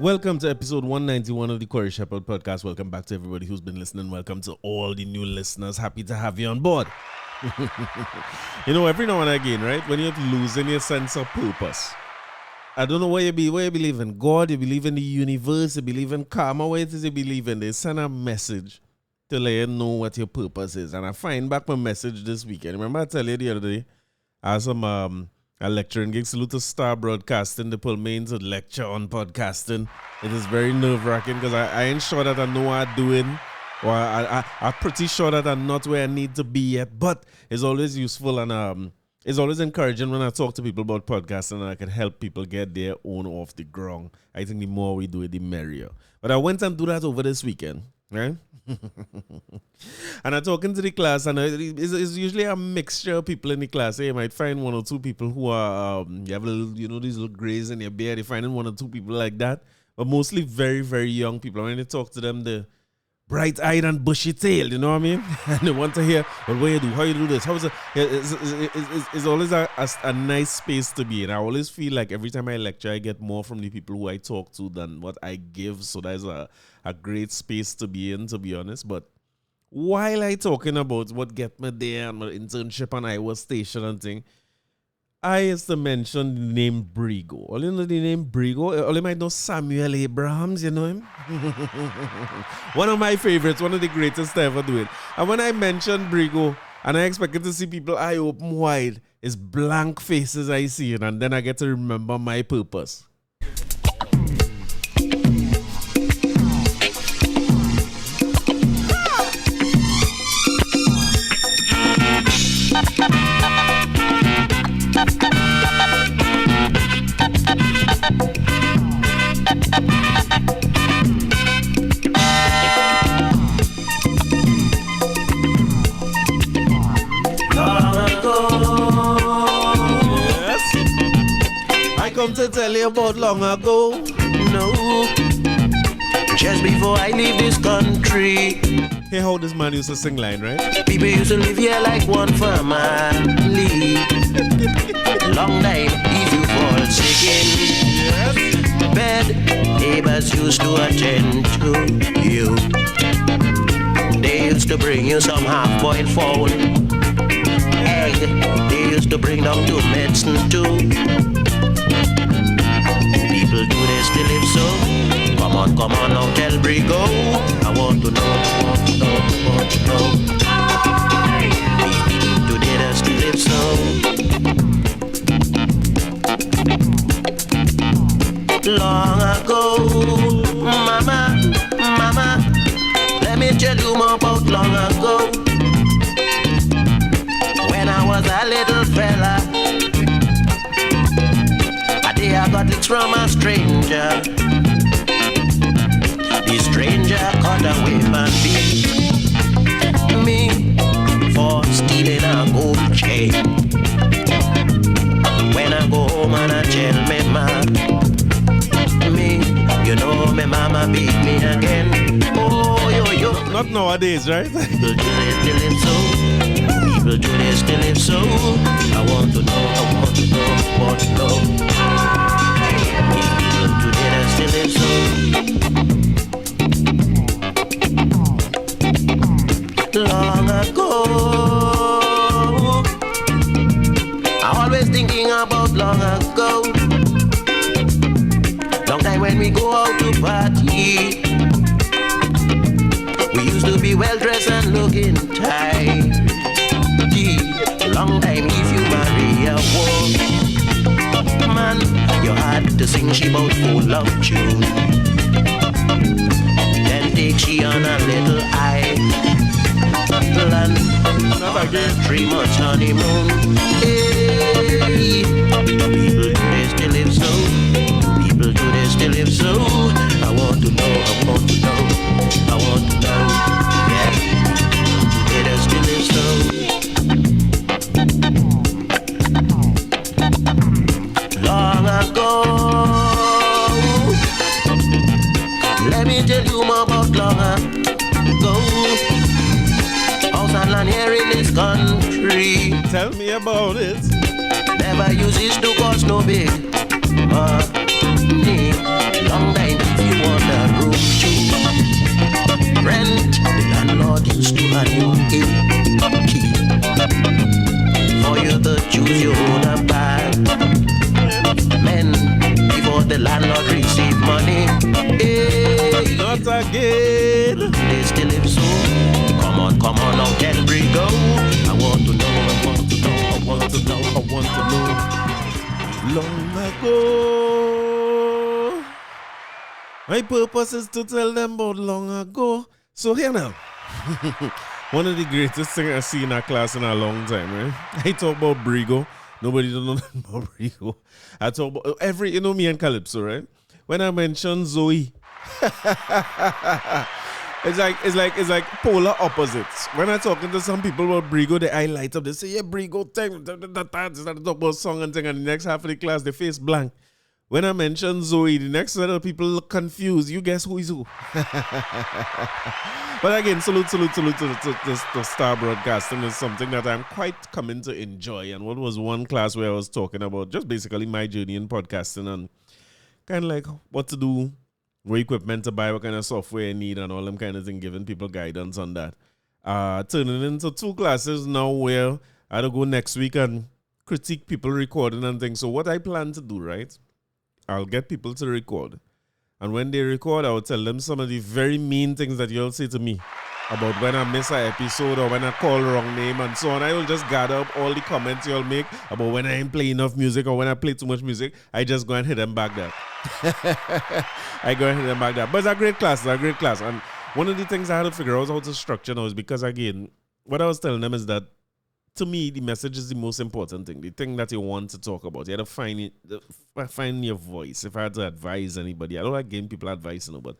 Welcome to episode 191 of the Corey Shepherd podcast. Welcome back to everybody who's been listening. Welcome to all the new listeners. Happy to have you on board. You know, every now and again, right, when you're losing your sense of purpose, I don't know where you believe in God, you believe in the universe, you believe in karma, what it is you believe in. They send a message to let you know what your purpose is. And I find back my message this weekend. Remember I tell you the other day, I had some a lecturing gig. Salute to Star Broadcasting. They pulled me into lecture on podcasting. It is very nerve-wracking because I ain't sure that I know what I'm doing, or I'm pretty sure that I'm not where I need to be yet, but it's always useful and it's always encouraging when I talk to people about podcasting and I can help people get their own off the ground. I think the more we do it, the merrier. But I went and do that over this weekend, right? And I'm talking to the class, and it's usually a mixture of people in the class. You might find one or two people who are, you have these little grays in your beard. You find one or two people like that, but mostly very, very young people. When you talk to them, the bright-eyed and bushy-tailed, you know what I mean? And they want to hear, well, what you do, how you do this, how is it? It's always a nice space to be in. I always feel like every time I lecture, I get more from the people who I talk to than what I give. So that's a great space to be in, to be honest. But while I talking about what get me there and my internship and Iowa Station and thing, I used to mention the name Brigo. All you know the name Brigo? All you might know Samuel Abrahams, you know him? One of my favorites, one of the greatest to ever do it. And when I mentioned Brigo, and I expected to see people eye open wide, it's blank faces I see, and then I get to remember my purpose. Come to tell you about long ago. No, just before I leave this country. Hear how this man used to sing line, right? People used to live here like one family. Long time if you fall sick in bed, neighbors used to attend to you. They used to bring you some half-boiled fowl, egg. They used to bring down to medicine too. People do they still live so? Come on now, tell Brigo. I want to know. People do they still live so? Long ago, mama, let me tell you more about long ago. When I was a little fella, I got licks from a stranger. The stranger caught a whip and beat me for stealing a gold chain. When I go home and I tell me, you know my mama beat me again. Oh, yo. Not nowadays, right? People do they still live so? People do they still live so? I want to know. Still live so. Long ago, I'm always thinking about long ago. Long time when we go out to party, we used to be well dressed and looking tight. Long time if you marry a woman, you had to sing she about full of tune. Then take she on a little island on a 3 months honeymoon. Hey, people do they still live so? People do they still live so? I want to know. Yeah, do they still live so? Long ago, let me tell you more about long ago. House and land here in this country. Tell me about it. Never uses to cost no big money. Long time you want a room to rent, the landlord used to hand you a key for you to choose your own apartment before the landlord receive money. Hey, not again. They still live so. Come on, now tell Brigo. I want to know. Long ago. My purpose is to tell them about long ago. So here now. One of the greatest things I've seen in our class in a long time, right? I talk about Brigo. Nobody don't know nothing about Brigo. I talk about me and Calypso, right? When I mention Zoe, it's like polar opposites. When I'm talking to some people about Brigo, they eye light up. They say, yeah, Brigo, thing, they start to talk about song and thing, and the next half of the class, they face blank. When I mention Zoe, the next set of people look confused. You guess who is who? But again, salute to Star Broadcasting is something that I'm quite coming to enjoy. And what was one class where I was talking about just basically my journey in podcasting and kind of like what to do, what equipment to buy, what kind of software you need, and all them kind of thing, giving people guidance on that. Turning into 2 classes now where I had to go next week and critique people recording and things. So what I plan to do, right? I'll get people to record. And when they record, I'll tell them some of the very mean things that you'll say to me about when I miss an episode or when I call wrong name and so on. I will just gather up all the comments you'll make about when I ain't play enough music or when I play too much music. I just go and hit them back there. But it's a great class. And one of the things I had to figure out how to structure now is because, again, what I was telling them is that to me, the message is the most important thing. The thing that you want to talk about. You have to find your voice. If I had to advise anybody, I don't like giving people advice, but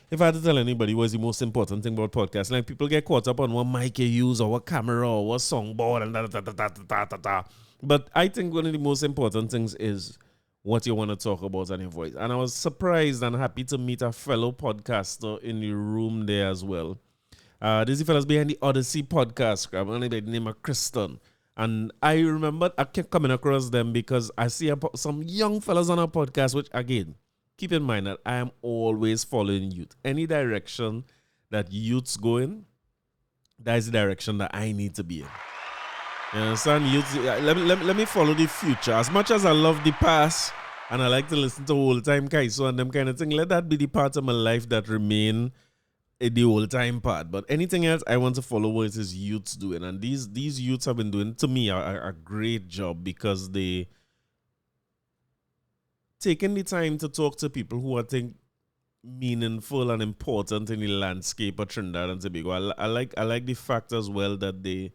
if I had to tell anybody what's the most important thing about podcasts, like people get caught up on what mic you use or what camera or what songboard and da. But I think one of the most important things is what you want to talk about and your voice. And I was surprised and happy to meet a fellow podcaster in the room there as well. This is the fellas behind the Odyssey podcast, by the name of Kristen. And I remember I kept coming across them because I see some young fellas on our podcast, which again, keep in mind that I am always following youth. Any direction that youths go in, that is the direction that I need to be in. You understand? Youth, let me follow the future. As much as I love the past and I like to listen to old time Kaiso and them kind of thing, let that be the part of my life that remain the old time part. But anything else, I want to follow what it is youths doing. And these youths have been doing, to me, a great job because they taking the time to talk to people who I think meaningful and important in the landscape of Trinidad and Tobago. I like the fact as well that they,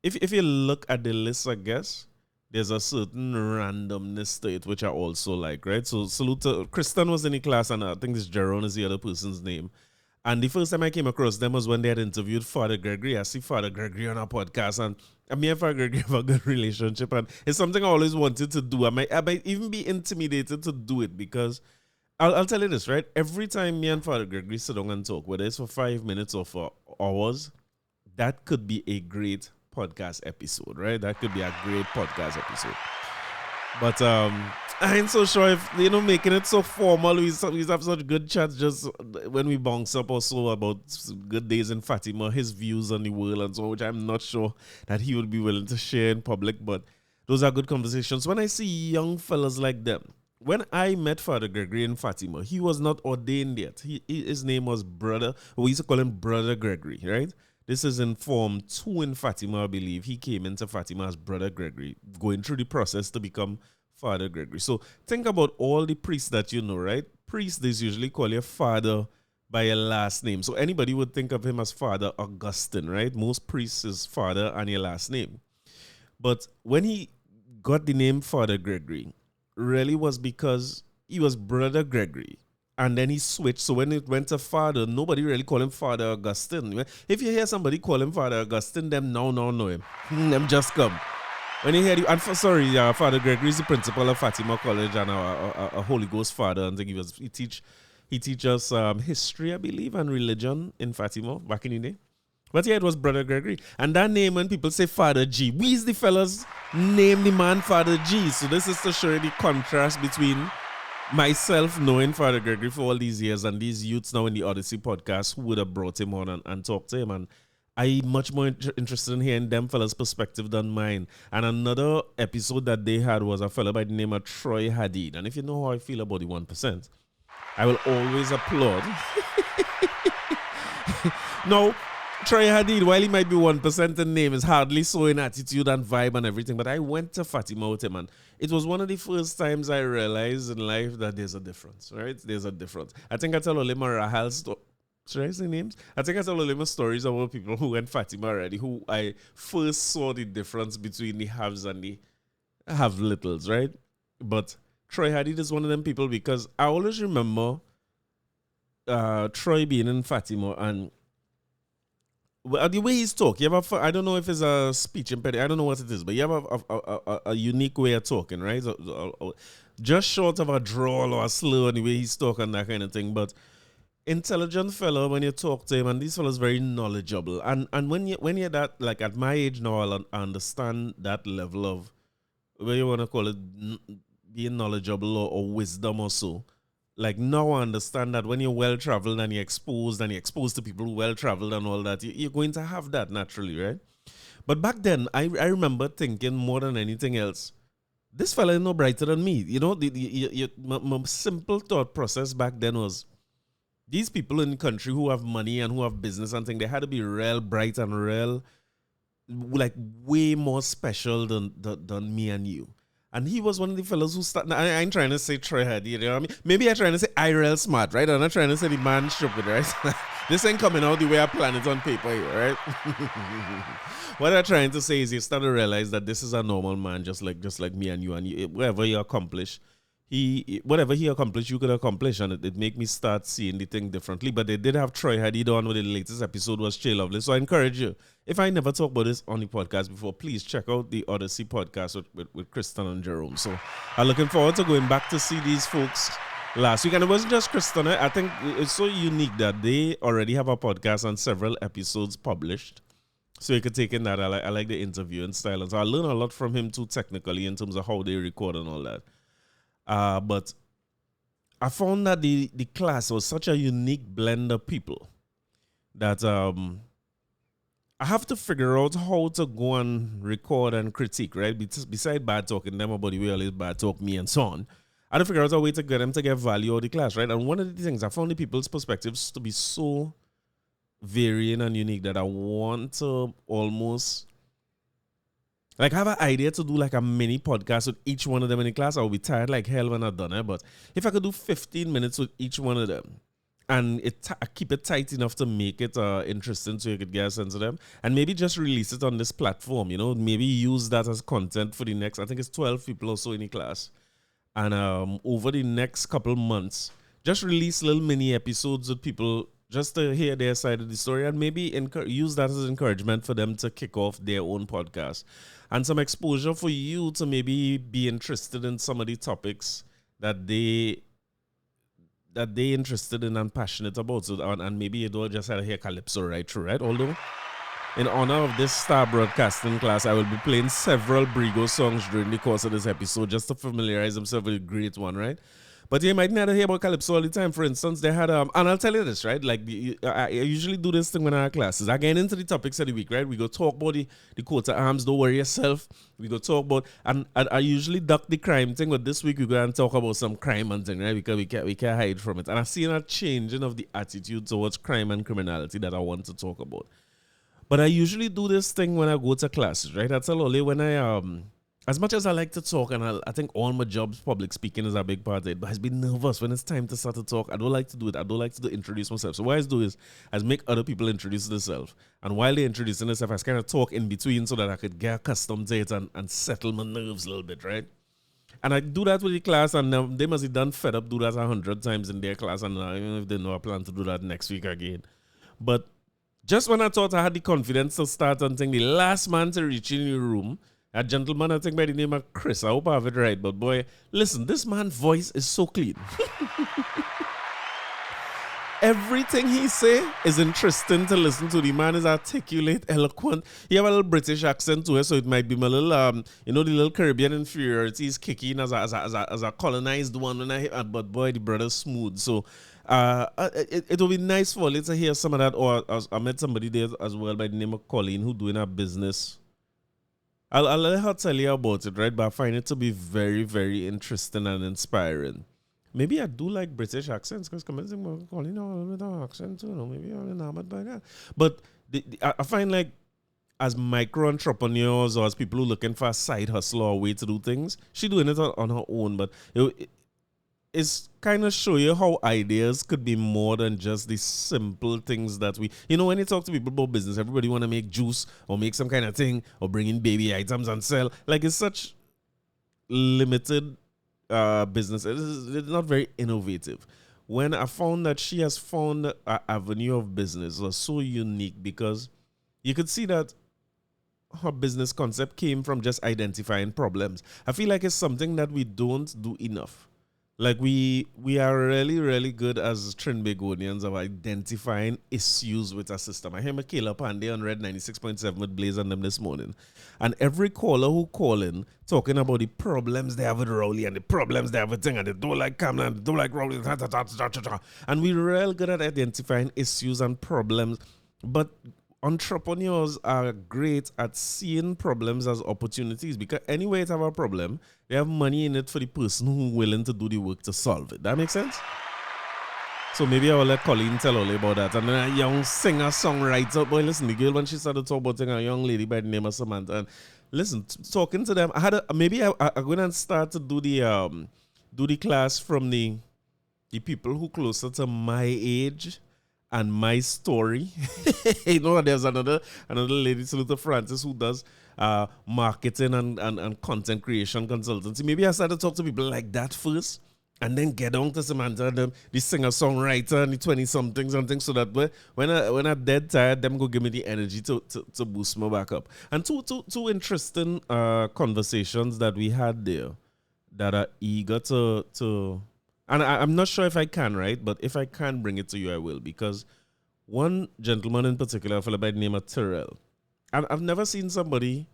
if you look at the list, I guess, there's a certain randomness to it, which I also like, right? So salute to, Kristen was in the class, and I think this Jerome is the other person's name. And the first time I came across them was when they had interviewed Father Gregory. I see Father Gregory on our podcast, and me and Father Gregory have a good relationship, and it's something I always wanted to do. I might even be intimidated to do it because I'll tell you this, right? Every time me and Father Gregory sit down and talk, whether it's for 5 minutes or for hours, that could be a great podcast episode, right? That could be a great podcast episode. But I ain't so sure if, making it so formal, we have such good chats just when we bounce up also about good days in Fatima, his views on the world and so on, which I'm not sure that he would be willing to share in public, but those are good conversations. When I see young fellas like them, when I met Father Gregory in Fatima, he was not ordained yet. His name was Brother, we used to call him Brother Gregory, right? This is in Form 2 in Fatima, I believe. He came into Fatima as Brother Gregory, going through the process to become Father Gregory. So think about all the priests that you know, right? Priests, they usually call you father by your last name. So anybody would think of him as Father Augustine, right? Most priests is father and your last name. But when he got the name Father Gregory, really was because he was Brother Gregory. And then he switched. So when it went to Father, nobody really called him Father Augustine. If you hear somebody call him Father Augustine, them now know him. Them just come. When you hear the, and Father Gregory is the principal of Fatima College and a Holy Ghost father. And he teaches history, I believe, and religion in Fatima back in the day. But yeah, it was Brother Gregory. And that name, when people say Father G, we's the fellas name the man Father G. So this is to show you the contrast between myself knowing Father Gregory for all these years and these youths now in the Odyssey podcast who would have brought him on and talked to him, and I'm much more interested in hearing them fellas' perspective than mine. And another episode that they had was a fellow by the name of Troy Hadid. And if you know how I feel about the 1%, I will always applaud. No, Troy Hadid, while he might be 1% in name, is hardly so in attitude and vibe and everything. But I went to Fatima with him, and it was one of the first times I realized in life that there's a difference, right? There's a difference. I think I tell Olema Rahal's story. Should I say names? I think I tell Olema stories about people who went Fatima already, who I first saw the difference between the haves and the have littles, right? But Troy Hadid is one of them people, because I always remember Troy being in Fatima, and the way he's talking, you have I don't know if it's a speech impediment, I don't know what it is, but you have a unique way of talking, right? Just short of a drawl or a slur in the way he's talking, that kind of thing, but intelligent fellow when you talk to him, and this fellow's very knowledgeable. And when you're that, like at my age now, I understand that level of, what you want to call it, being knowledgeable or wisdom or so. Like now I understand that when you're well-traveled and you're exposed to people who well-traveled and all that, you're going to have that naturally, right? But back then, I remember thinking more than anything else, this fella is no brighter than me. You know, my simple thought process back then was, these people in the country who have money and who have business and things, they had to be real bright and real, like way more special than me and you. And he was one of the fellows who started. I ain't trying to say Troy Hadid, you know what I mean? Maybe I'm trying to say I real smart, right? I'm not trying to say the man stupid, right? This ain't coming out the way I planned it on paper here, right? What I'm trying to say is you start to realize that this is a normal man, just like me and you, whatever you accomplish. Whatever he accomplished, you could accomplish, and it made me start seeing the thing differently. But they did have Troy Hadid on with the latest episode was Che Lovely. So I encourage you, if I never talked about this on the podcast before, please check out the Odyssey podcast with Kristen and Jerome. So I'm looking forward to going back to see these folks last week. And it wasn't just Kristen. I think it's so unique that they already have a podcast and several episodes published. So you could take in that. I like the interview and style. And so I learned a lot from him too, technically, in terms of how they record and all that. But I found that the class was such a unique blend of people that I have to figure out how to go and record and critique, right? Beside bad talking them about the way always bad talk me and so on, I had to figure out a way to get them to get value out of the class, right? And one of the things, I found the people's perspectives to be so varying and unique that I want to almost... like, I have an idea to do like a mini podcast with each one of them in the class. I will be tired like hell when I've done it. But if I could do 15 minutes with each one of them and keep it tight enough to make it interesting so you could get a sense of them, and maybe just release it on this platform, you know, maybe use that as content for the next, I think it's 12 people or so in the class. And over the next couple months, just release little mini episodes with people just to hear their side of the story, and maybe use that as encouragement for them to kick off their own podcast. And some exposure for you to maybe be interested in some of the topics that they interested in and passionate about. So, and maybe you don't just have to hear Calypso right through, right? Although, in honor of this star broadcasting class, I will be playing several Brigo songs during the course of this episode just to familiarize themselves with a great one, right? But you might not hear about Calypso all the time. For instance, they had, and I'll tell you this, right? Like, I usually do this thing when I have classes. I get into the topics of the week, right? We go talk about the coat of arms, don't worry yourself. We go talk about, and I usually duck the crime thing, but this week we go and talk about some crime and thing, right? Because we can't hide from it. And I've seen a changing of the attitude towards crime and criminality that I want to talk about. But I usually do this thing when I go to classes, right? I tell Ole when I, as much as I like to talk, and I think all my jobs, public speaking is a big part of it, but I've been nervous when it's time to start to talk. I don't like to do it. I don't like to introduce myself. So what I do is I make other people introduce themselves. And while they're introducing themselves, I kind of talk in between so that I could get accustomed to it and settle my nerves a little bit, right? And I do that with the class, and they must have done fed up, do that 100 times in their class, and even if they know I plan to do that next week again. But just when I thought I had the confidence to start and think, the last man to reach in the room, a gentleman, I think by the name of Chris. I hope I have it right. But boy, listen, this man's voice is so clean. everything he say is interesting to listen to. The man is articulate, eloquent. He have a little British accent to it, so it might be my little, the little Caribbean inferiority is kicking as a colonized one. But boy, the brother's smooth. So it will be nice for you to hear some of that. Or I met somebody there as well by the name of Colleen who doing a business. I'll let her tell you about it, right? But I find it to be very, very interesting and inspiring. Maybe I do like British accents because commencing calling with an accent too. Maybe I'm enamored by that. But I find like as micro entrepreneurs or as people who looking for a side hustle or a way to do things, she doing it on her own. But it's kind of show you how ideas could be more than just the simple things that we, when you talk to people about business, everybody want to make juice or make some kind of thing or bring in baby items and sell. Like it's such limited business. It's not very innovative. When I found that she has found an avenue of business was so unique because you could see that her business concept came from just identifying problems. I feel like it's something that we don't do enough. Like we are really, really good as Trinbagonians of identifying issues with our system. I hear Michaela Pandey on Red 96.7 with Blaze and them this morning. And every caller who call in talking about the problems they have with Rowley and the problems they have with thing and they don't like Kamla and they don't like Rowley. And we're real good at identifying issues and problems. But entrepreneurs are great at seeing problems as opportunities because anyway, they have a problem, they have money in it for the person who's willing to do the work to solve it. That makes sense? So maybe I will let Colleen tell all about that. And then a young singer-songwriter, boy, listen, the girl when she started talking about a young lady by the name of Samantha, and listen, talking to them, I'm going to start to do the class from the people who closer to my age and my story. There's another lady, Salute Francis, who does marketing and content creation consultancy. Maybe I started to talk to people like that first, and then get on to Samantha, the singer-songwriter and the 20-somethings and things, so that when I'm dead tired, them go give me the energy to boost me back up. And two interesting conversations that we had there that are eager to and I'm not sure if I can, right? But if I can bring it to you, I will. Because one gentleman in particular, a fellow by the name of Terrell, I've never seen somebody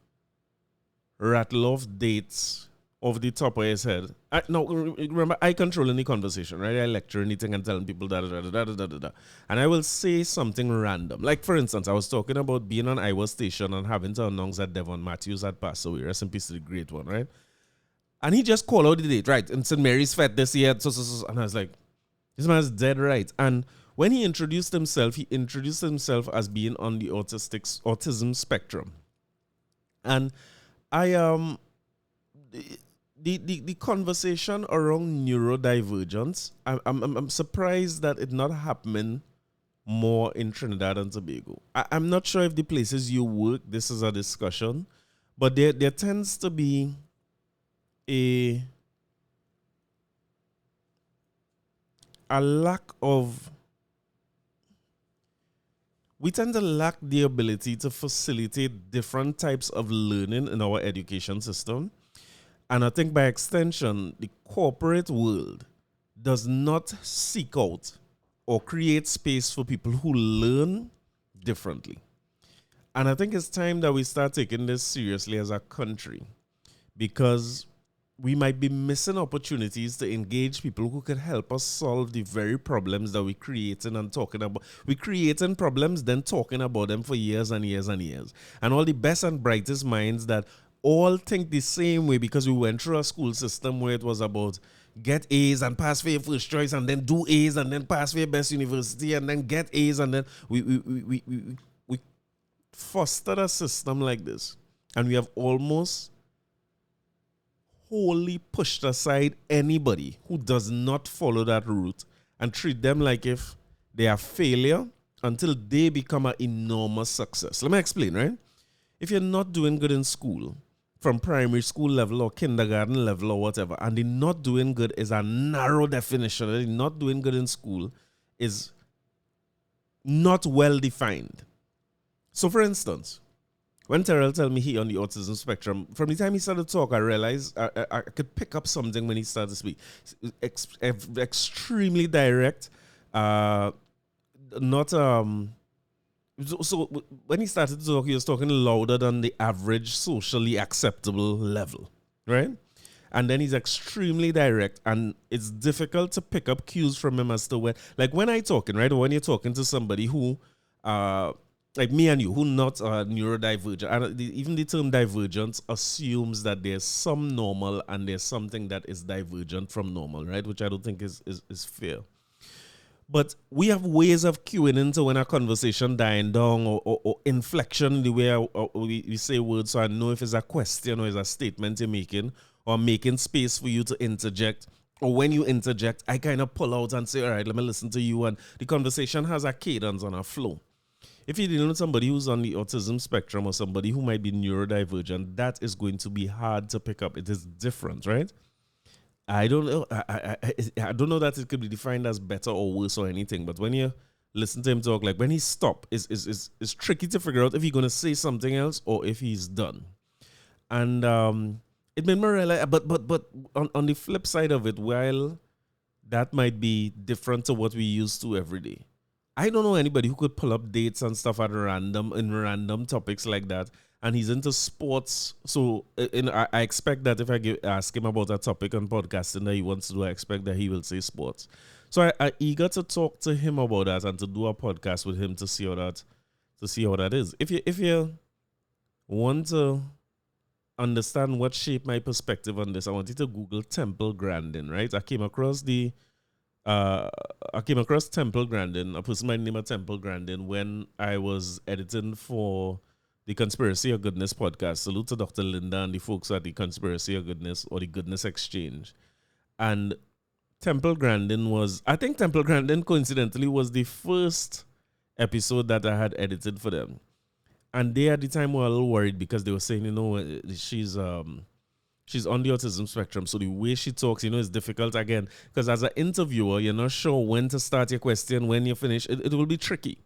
rattle off dates off the top of his head. Remember, I control any conversation, right? I lecture anything and telling people da. And I will say something random. Like, for instance, I was talking about being on Iowa Station and having to announce that Devon Matthews had passed away. Rest in peace to the great one, right? And he just called out the date, right? And St. Mary's Fete this year. So. And I was like, this man's dead right. And when he introduced himself as being on the autism spectrum. And I the conversation around neurodivergence, I'm surprised that it's not happening more in Trinidad and Tobago. I'm not sure if the places you work, this is a discussion, but there tends to be a lack of, we tend to lack the ability to facilitate different types of learning in our education system. And I think by extension, the corporate world does not seek out or create space for people who learn differently. And I think it's time that we start taking this seriously as a country, because we might be missing opportunities to engage people who could help us solve the very problems that we're creating and talking about. We're creating problems, then talking about them for years and years and years. And all the best and brightest minds that all think the same way, because we went through a school system where it was about get A's and pass for your first choice, and then do A's and then pass for your best university, and then get A's, and then we fostered a system like this. And we have almost wholly pushed aside anybody who does not follow that route and treat them like if they are failure until they become an enormous success. Let me explain, right? If you're not doing good in school, from primary school level or kindergarten level or whatever, and the not doing good is a narrow definition, the not doing good in school is not well defined. So for instance, when Terrell told me he on the autism spectrum, from the time he started to talk, I realized I could pick up something when he started to speak. Extremely direct, not so when he started to talk, he was talking louder than the average socially acceptable level, right? And then he's extremely direct, and it's difficult to pick up cues from him as to when, like when I talking, right? Or when you're talking to somebody who, like me and you, who not neurodivergent, and even the term divergence assumes that there's some normal and there's something that is divergent from normal, right? Which I don't think is fair. But we have ways of cueing into when a conversation dying down or inflection in the way we say words, so I know if it's a question or it's a statement you're making, or making space for you to interject. Or when you interject, I kind of pull out and say, all right, let me listen to you. And the conversation has a cadence and a flow. If you're dealing with somebody who's on the autism spectrum or somebody who might be neurodivergent, that is going to be hard to pick up. It is different, right? I don't know. I don't know that it could be defined as better or worse or anything. But when you listen to him talk, like when he stops, it's tricky to figure out if he's going to say something else or if he's done. And it made me realize, but on the flip side of it, while that might be different to what we used to every day, I don't know anybody who could pull up dates and stuff at random topics like that. And he's into sports, so I expect that if I ask him about a topic on podcasting that he wants to do, I expect that he will say sports. So I'm eager to talk to him about that and to do a podcast with him to see how that is. If you want to understand what shaped my perspective on this, I wanted to Google Temple Grandin, right? I came across Temple Grandin, a person by the name of Temple Grandin, when I was editing for the Conspiracy or Goodness podcast. Salute to Dr. Linda and the folks at the Conspiracy or Goodness or the Goodness Exchange. And Temple Grandin coincidentally was the first episode that I had edited for them. And they at the time were a little worried because they were saying, she's on the autism spectrum. So the way she talks, is difficult again. Because as an interviewer, you're not sure when to start your question, when you finish. It will be tricky.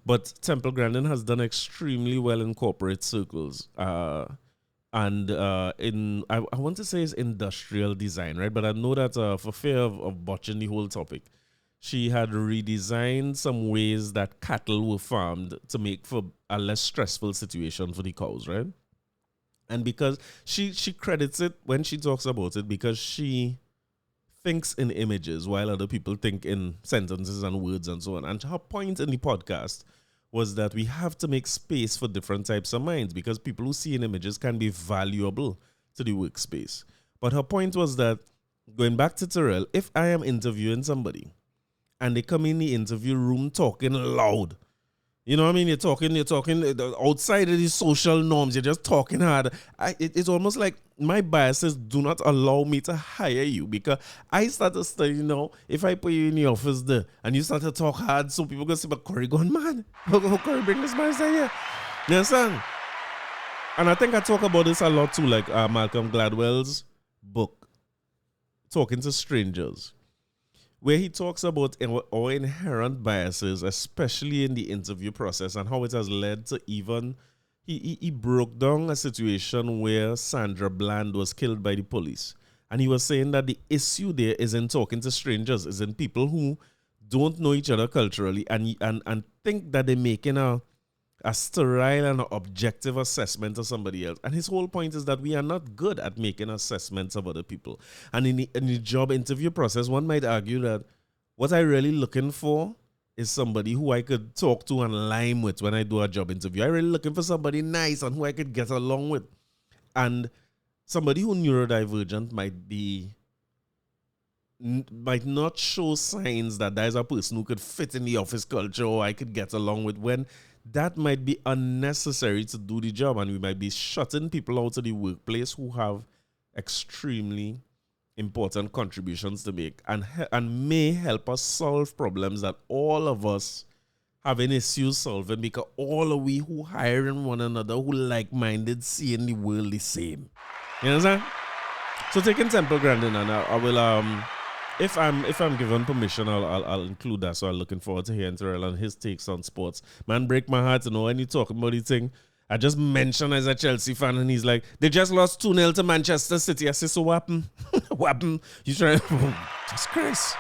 But Temple Grandin has done extremely well in corporate circles. I want to say it's industrial design, right? But I know that for fear of botching the whole topic, she had redesigned some ways that cattle were farmed to make for a less stressful situation for the cows, right? And because she credits it when she talks about it because she thinks in images while other people think in sentences and words and so on. And her point in the podcast was that we have to make space for different types of minds because people who see in images can be valuable to the workspace. But her point was that, going back to Terrell, if I am interviewing somebody and they come in the interview room talking loud, you know what I mean? You're talking outside of these social norms. You're just talking hard. It's almost like my biases do not allow me to hire you because I start to study, if I put you in the office there and you start to talk hard, so people go say, but Corey gone mad. How Corey bring this man here? You understand? And I think I talk about this a lot too, like Malcolm Gladwell's book, Talking to Strangers, where he talks about our inherent biases, especially in the interview process, and how it has led to even, he broke down a situation where Sandra Bland was killed by the police. And he was saying that the issue there isn't talking to strangers, is in people who don't know each other culturally and think that they're making a sterile and objective assessment of somebody else. And his whole point is that we are not good at making assessments of other people. And in the job interview process, one might argue that what I'm really looking for is somebody who I could talk to and lime with when I do a job interview. I'm really looking for somebody nice and who I could get along with. And somebody who neurodivergent might not show signs that there's a person who could fit in the office culture or I could get along with, when that might be unnecessary to do the job, and we might be shutting people out of the workplace who have extremely important contributions to make and may help us solve problems that all of us have an issue solving, because all of we who hiring one another, who like-minded, seeing the world the same. You understand? So taking Temple Grandin, and I will if I'm given permission, I'll include that. So I'm looking forward to hearing Terrell and his takes on sports. Man, break my heart to know when you talking about the thing. I just mentioned as a Chelsea fan, and he's like, they just lost 2-0 to Manchester City. I say, so what happened? What happened? You trying? Jesus Christ.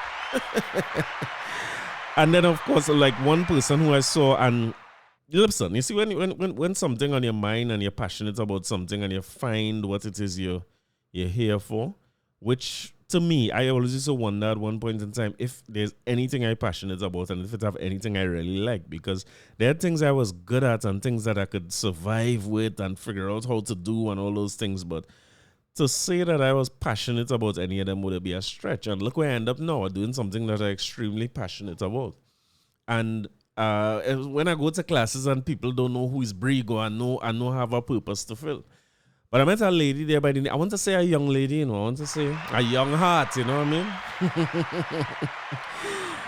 And then, of course, like one person who I saw, and listen, you see, when something on your mind and you're passionate about something and you find what it is you're here for, which to me, I always used to wonder at one point in time if there's anything I'm passionate about and if it have anything I really like, because there are things I was good at and things that I could survive with and figure out how to do and all those things. But to say that I was passionate about any of them would be a stretch. And look where I end up now, doing something that I'm extremely passionate about. And when I go to classes and people don't know who is Brigo, I know have a purpose to fill. But I met a lady there by the name, I want to say a young lady, you know, I want to say a young heart, you know what I mean?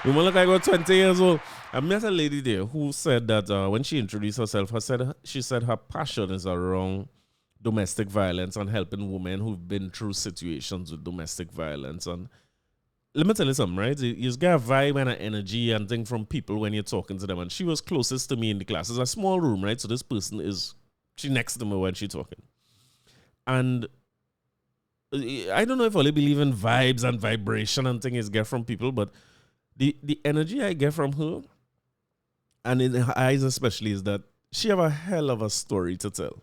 You look like about 20 years old. I met a lady there who said that when she introduced herself, she said her passion is around domestic violence and helping women who've been through situations with domestic violence. And let me tell you something, right? You just get a vibe and an energy and thing from people when you're talking to them. And she was closest to me in the class. It's a small room, right? So this person she next to me when she's talking. And I don't know if I only believe in vibes and vibration and things get from people, but the energy I get from her, and in her eyes especially, is that she have a hell of a story to tell.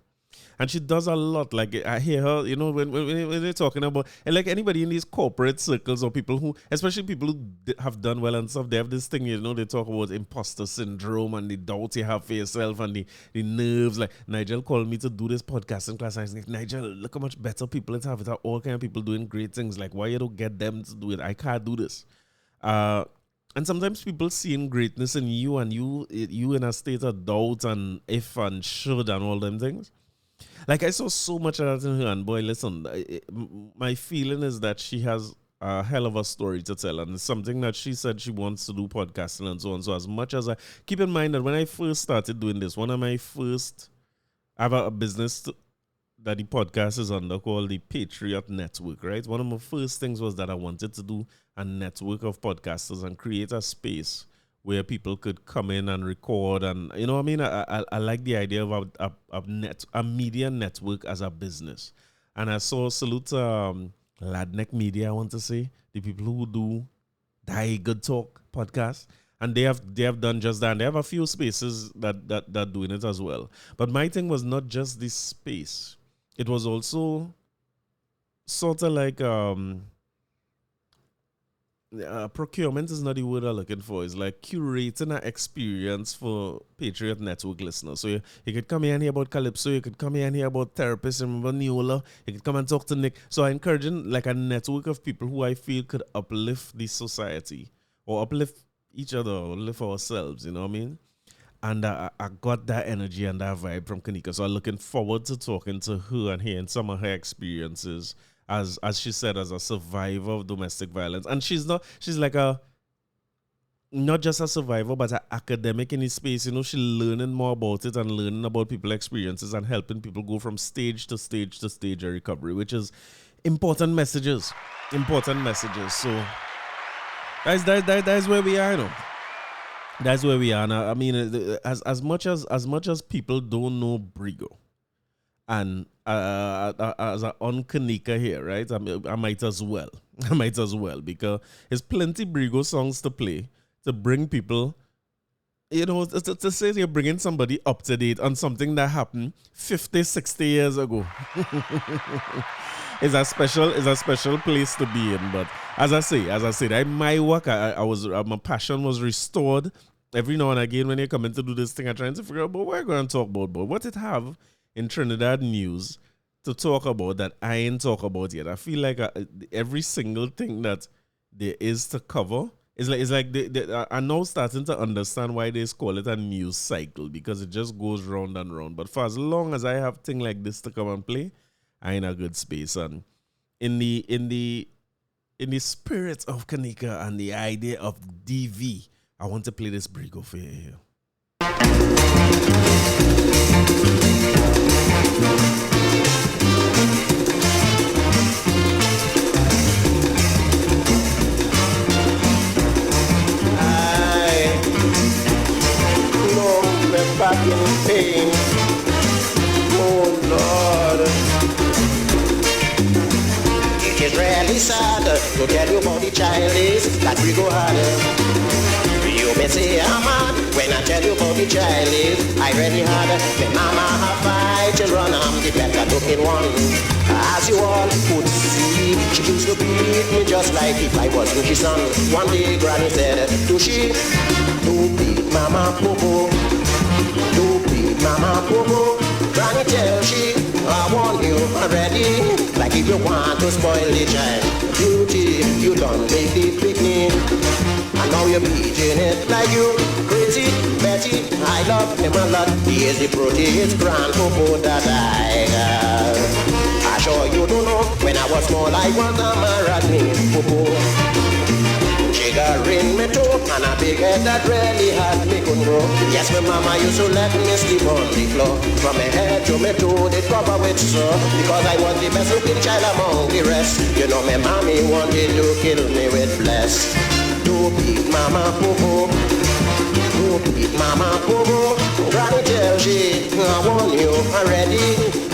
And she does a lot. Like, I hear her, you know, when they're talking about, and like anybody in these corporate circles or people who, especially people who have done well and stuff, they have this thing, you know, they talk about imposter syndrome and the doubt you have for yourself and the nerves. Like, Nigel called me to do this podcasting class. And I was like, Nigel, look how much better people it have. It's all kind of people doing great things. Like, why you don't get them to do it? I can't do this. And sometimes people seeing greatness in you and you in a state of doubt and if and should and all them things. Like, I saw so much of that in her, and boy, listen, my feeling is that she has a hell of a story to tell, and it's something that she said she wants to do podcasting and so on. So as much as keep in mind that when I first started doing this, I have a business that the podcast is under called the Patriot Network, right? One of my first things was that I wanted to do a network of podcasters and create a space where people could come in and record, and you know what I mean. I like the idea of a media network as a business, and I saw salute Ladneck Media. I want to say the people who do Die Good Talk podcast, and they have done just that. And they have a few spaces that doing it as well. But my thing was not just this space; it was also sort of like procurement is not the word I'm looking for. It's like curating an experience for Patriot Network listeners. So you could come here and hear about Calypso. You could come here and hear about therapists. Remember Neola? You could come and talk to Nick. So I'm encouraging like a network of people who I feel could uplift the society or uplift each other or lift ourselves. You know what I mean? And I got that energy and that vibe from Kanika. So I'm looking forward to talking to her and hearing some of her experiences. As she said, as a survivor of domestic violence. And she's like not just a survivor, but an academic in this space. You know, she's learning more about it and learning about people's experiences and helping people go from stage to stage to stage of recovery, which is important messages. So that's where we are, you know. That's where we are. And I mean, as much as people don't know Brigo, and as an unkanika here, right? I might as well. Because there's plenty Brigo songs to play to bring people, you know, to say you're bringing somebody up to date on something that happened 50, 60 years ago. It's a special place to be in. But as I said, my work, my passion was restored. Every now and again when you come in to do this thing, I'm trying to figure out what we're going to talk about, but what it have in Trinidad news to talk about that I ain't talk about yet. I feel like every single thing that there is to cover is like I'm now starting to understand why they call it a news cycle, because it just goes round and round. But for as long as I have things like this to come and play, I in a good space. And in the spirit of Kanika and the idea of DV, I want to play this Brigo for you here. Back in pain, oh Lord. It is really sad to tell you about the child is that we go harder. You You may say I'm mad when I tell you about the child is I really had my mama have 5 children. I'm the better looking one. As you all could see, she used to beat me just like if I was Lucy's son. One day Granny said to she, don't beat Mama Popo, don't beat Mama Popo. Granny tell she, I warn you already, like if you want to spoil the child beauty, you don't make the picnic. And now you're beating it like you crazy Betty. I love him a lot. He is the prettiest grand popo that I got. I sure you don't know, when I was small I was a maragni popo. She got in me too, and a big head that really had me couldn't grow. Yes, my mama used to let me sleep on the floor. From my head to my toe, they cover with sore. Because I was the best looking child among the rest. You know my mommy wanted to kill me with bless. Don't beat Mama Popo, don't beat Mama Popo. Granny tell she, I warn you already,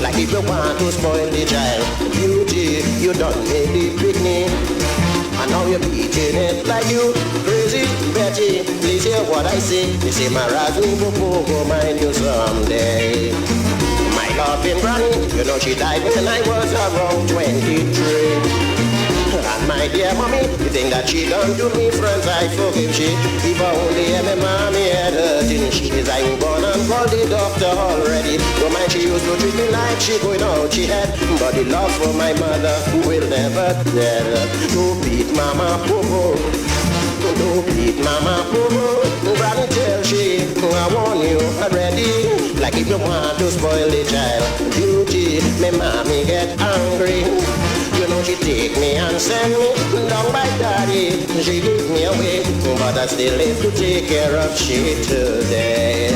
like if you want to spoil the child beauty, you don't make the picnic. And now you're beating it like you crazy Betty. Please hear what I say. They say my ragging Popo go mind you someday. My loving granny, you know she died when I was around 23. And my dear mommy, the thing that she done to me, friends, I forgive she. If only my mommy had her, didn't she? Is I'm gone and called the doctor already. Don't mind she used to treat me like she going out she had. But the love for my mother will never tell. Don't beat Mama Popo, don't beat Mama Popo. Granny tell she, I warn you already. Like if you want to spoil the child beauty, my mommy get angry. You know she take me and send me down by daddy. She give me away, but I still have to take care of she today.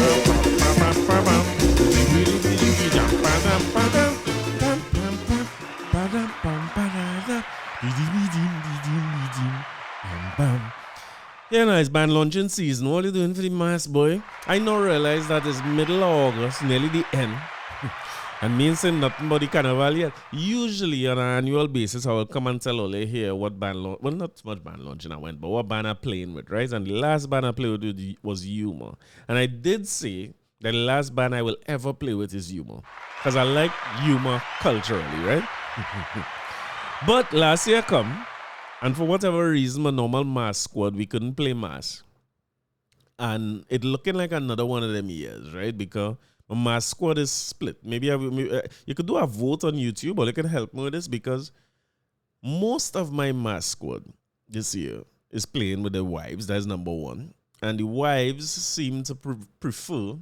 Yeah, no, it's band launching season. What are you doing for the mass, boy? I now realize that it's middle of August, nearly the end. And me saying nothing about the carnival yet. Usually on an annual basis, I will come and tell Ole here what band launch. Well, not much band launching I went, but what band I'm playing with, right? And the last band I played with was Humor. And I did say that the last band I will ever play with is Humor. Because I like humor culturally, right? But last year come, and for whatever reason, my normal mass squad, we couldn't play mass. And it looking like another one of them years, right? Because my squad is split. Maybe you could do a vote on YouTube, or you can help me with this, because most of my mass squad this year is playing with the wives. That's number one. And the wives seem to prefer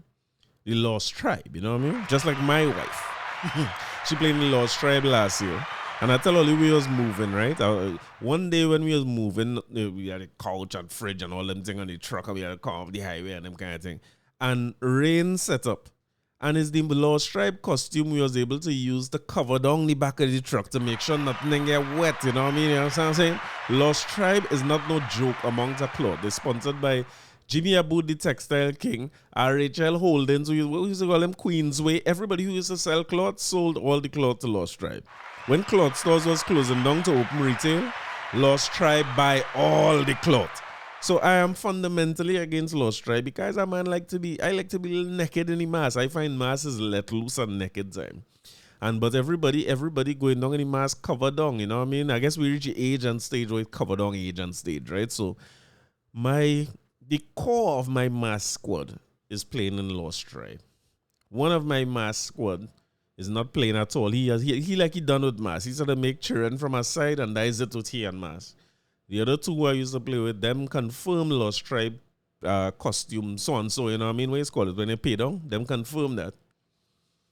the Lost Tribe, you know what I mean? Just like my wife. She played in the Lost Tribe last year. And I tell Oli we was moving, right? One day when we was moving, we had a couch and fridge and all them things on the truck, and we had to come off the highway and them kind of thing. And rain set up. And it's the Lost Tribe costume we was able to use to cover down the back of the truck to make sure nothing get wet, you know what I mean? You know what I'm saying? Lost Tribe is not no joke amongst the cloth. They're sponsored by Jimmy Abood, the Textile King, Rachel Holdens, who used to call them Queensway. Everybody who used to sell cloth sold all the cloth to Lost Tribe. When cloth stores was closing down to open retail, Lost Tribe buy all the cloth. So I am fundamentally against Lost Tribe because I like to be naked in the mass. I find mass is let loose and naked time. But everybody going down in the mass covered down, you know what I mean? I guess we reach the age and stage where it's covered down age and stage, right? So the core of my mass squad is playing in Lost Tribe. One of my mass squad is not playing at all. He like he done with mass. He sort of make children from a side and dies it with he and mass. The other two who I used to play with, them confirm Lost Tribe costume, so and so, you know what I mean? What is called it? When they pay down, them confirm that.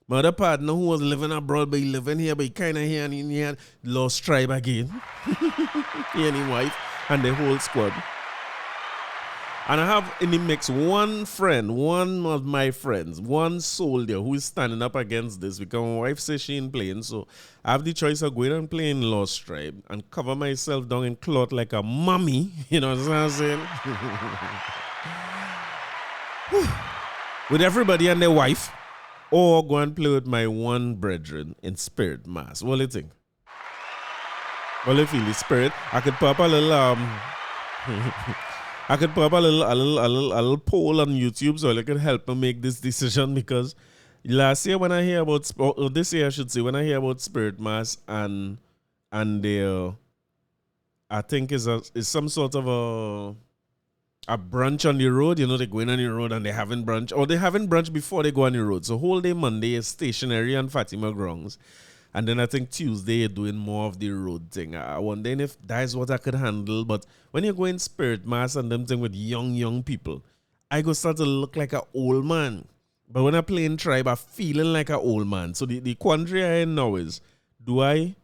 My other partner who was living abroad, but he living here, but he kind of here and he had Lost Tribe again. He and his wife and the whole squad. And I have in the mix one of my friends, one soldier who is standing up against this because my wife says she ain't playing. So I have the choice of going and playing Lost Tribe and cover myself down in cloth like a mummy. You know what I'm saying? With everybody and their wife. Or go and play with my one brethren in spirit mass. What do you think? What do you feel? The spirit? I could pop a little I could put up a little poll on YouTube so I could help me make this decision, because last year when I hear about this year I should say, when I hear about Spirit Mass and the I think is some sort of a brunch on the road. You know, they're going on the road and they're having brunch, or they're having brunch before they go on the road. So whole day Monday is stationary on Fatima grounds. And then I think Tuesday you're doing more of the road thing. I wonder if that's what I could handle. But when you're going Spirit Mass and them thing with young people, I go start to look like an old man. But when I play in tribe, I'm feeling like an old man. So the quandary I in now is, do I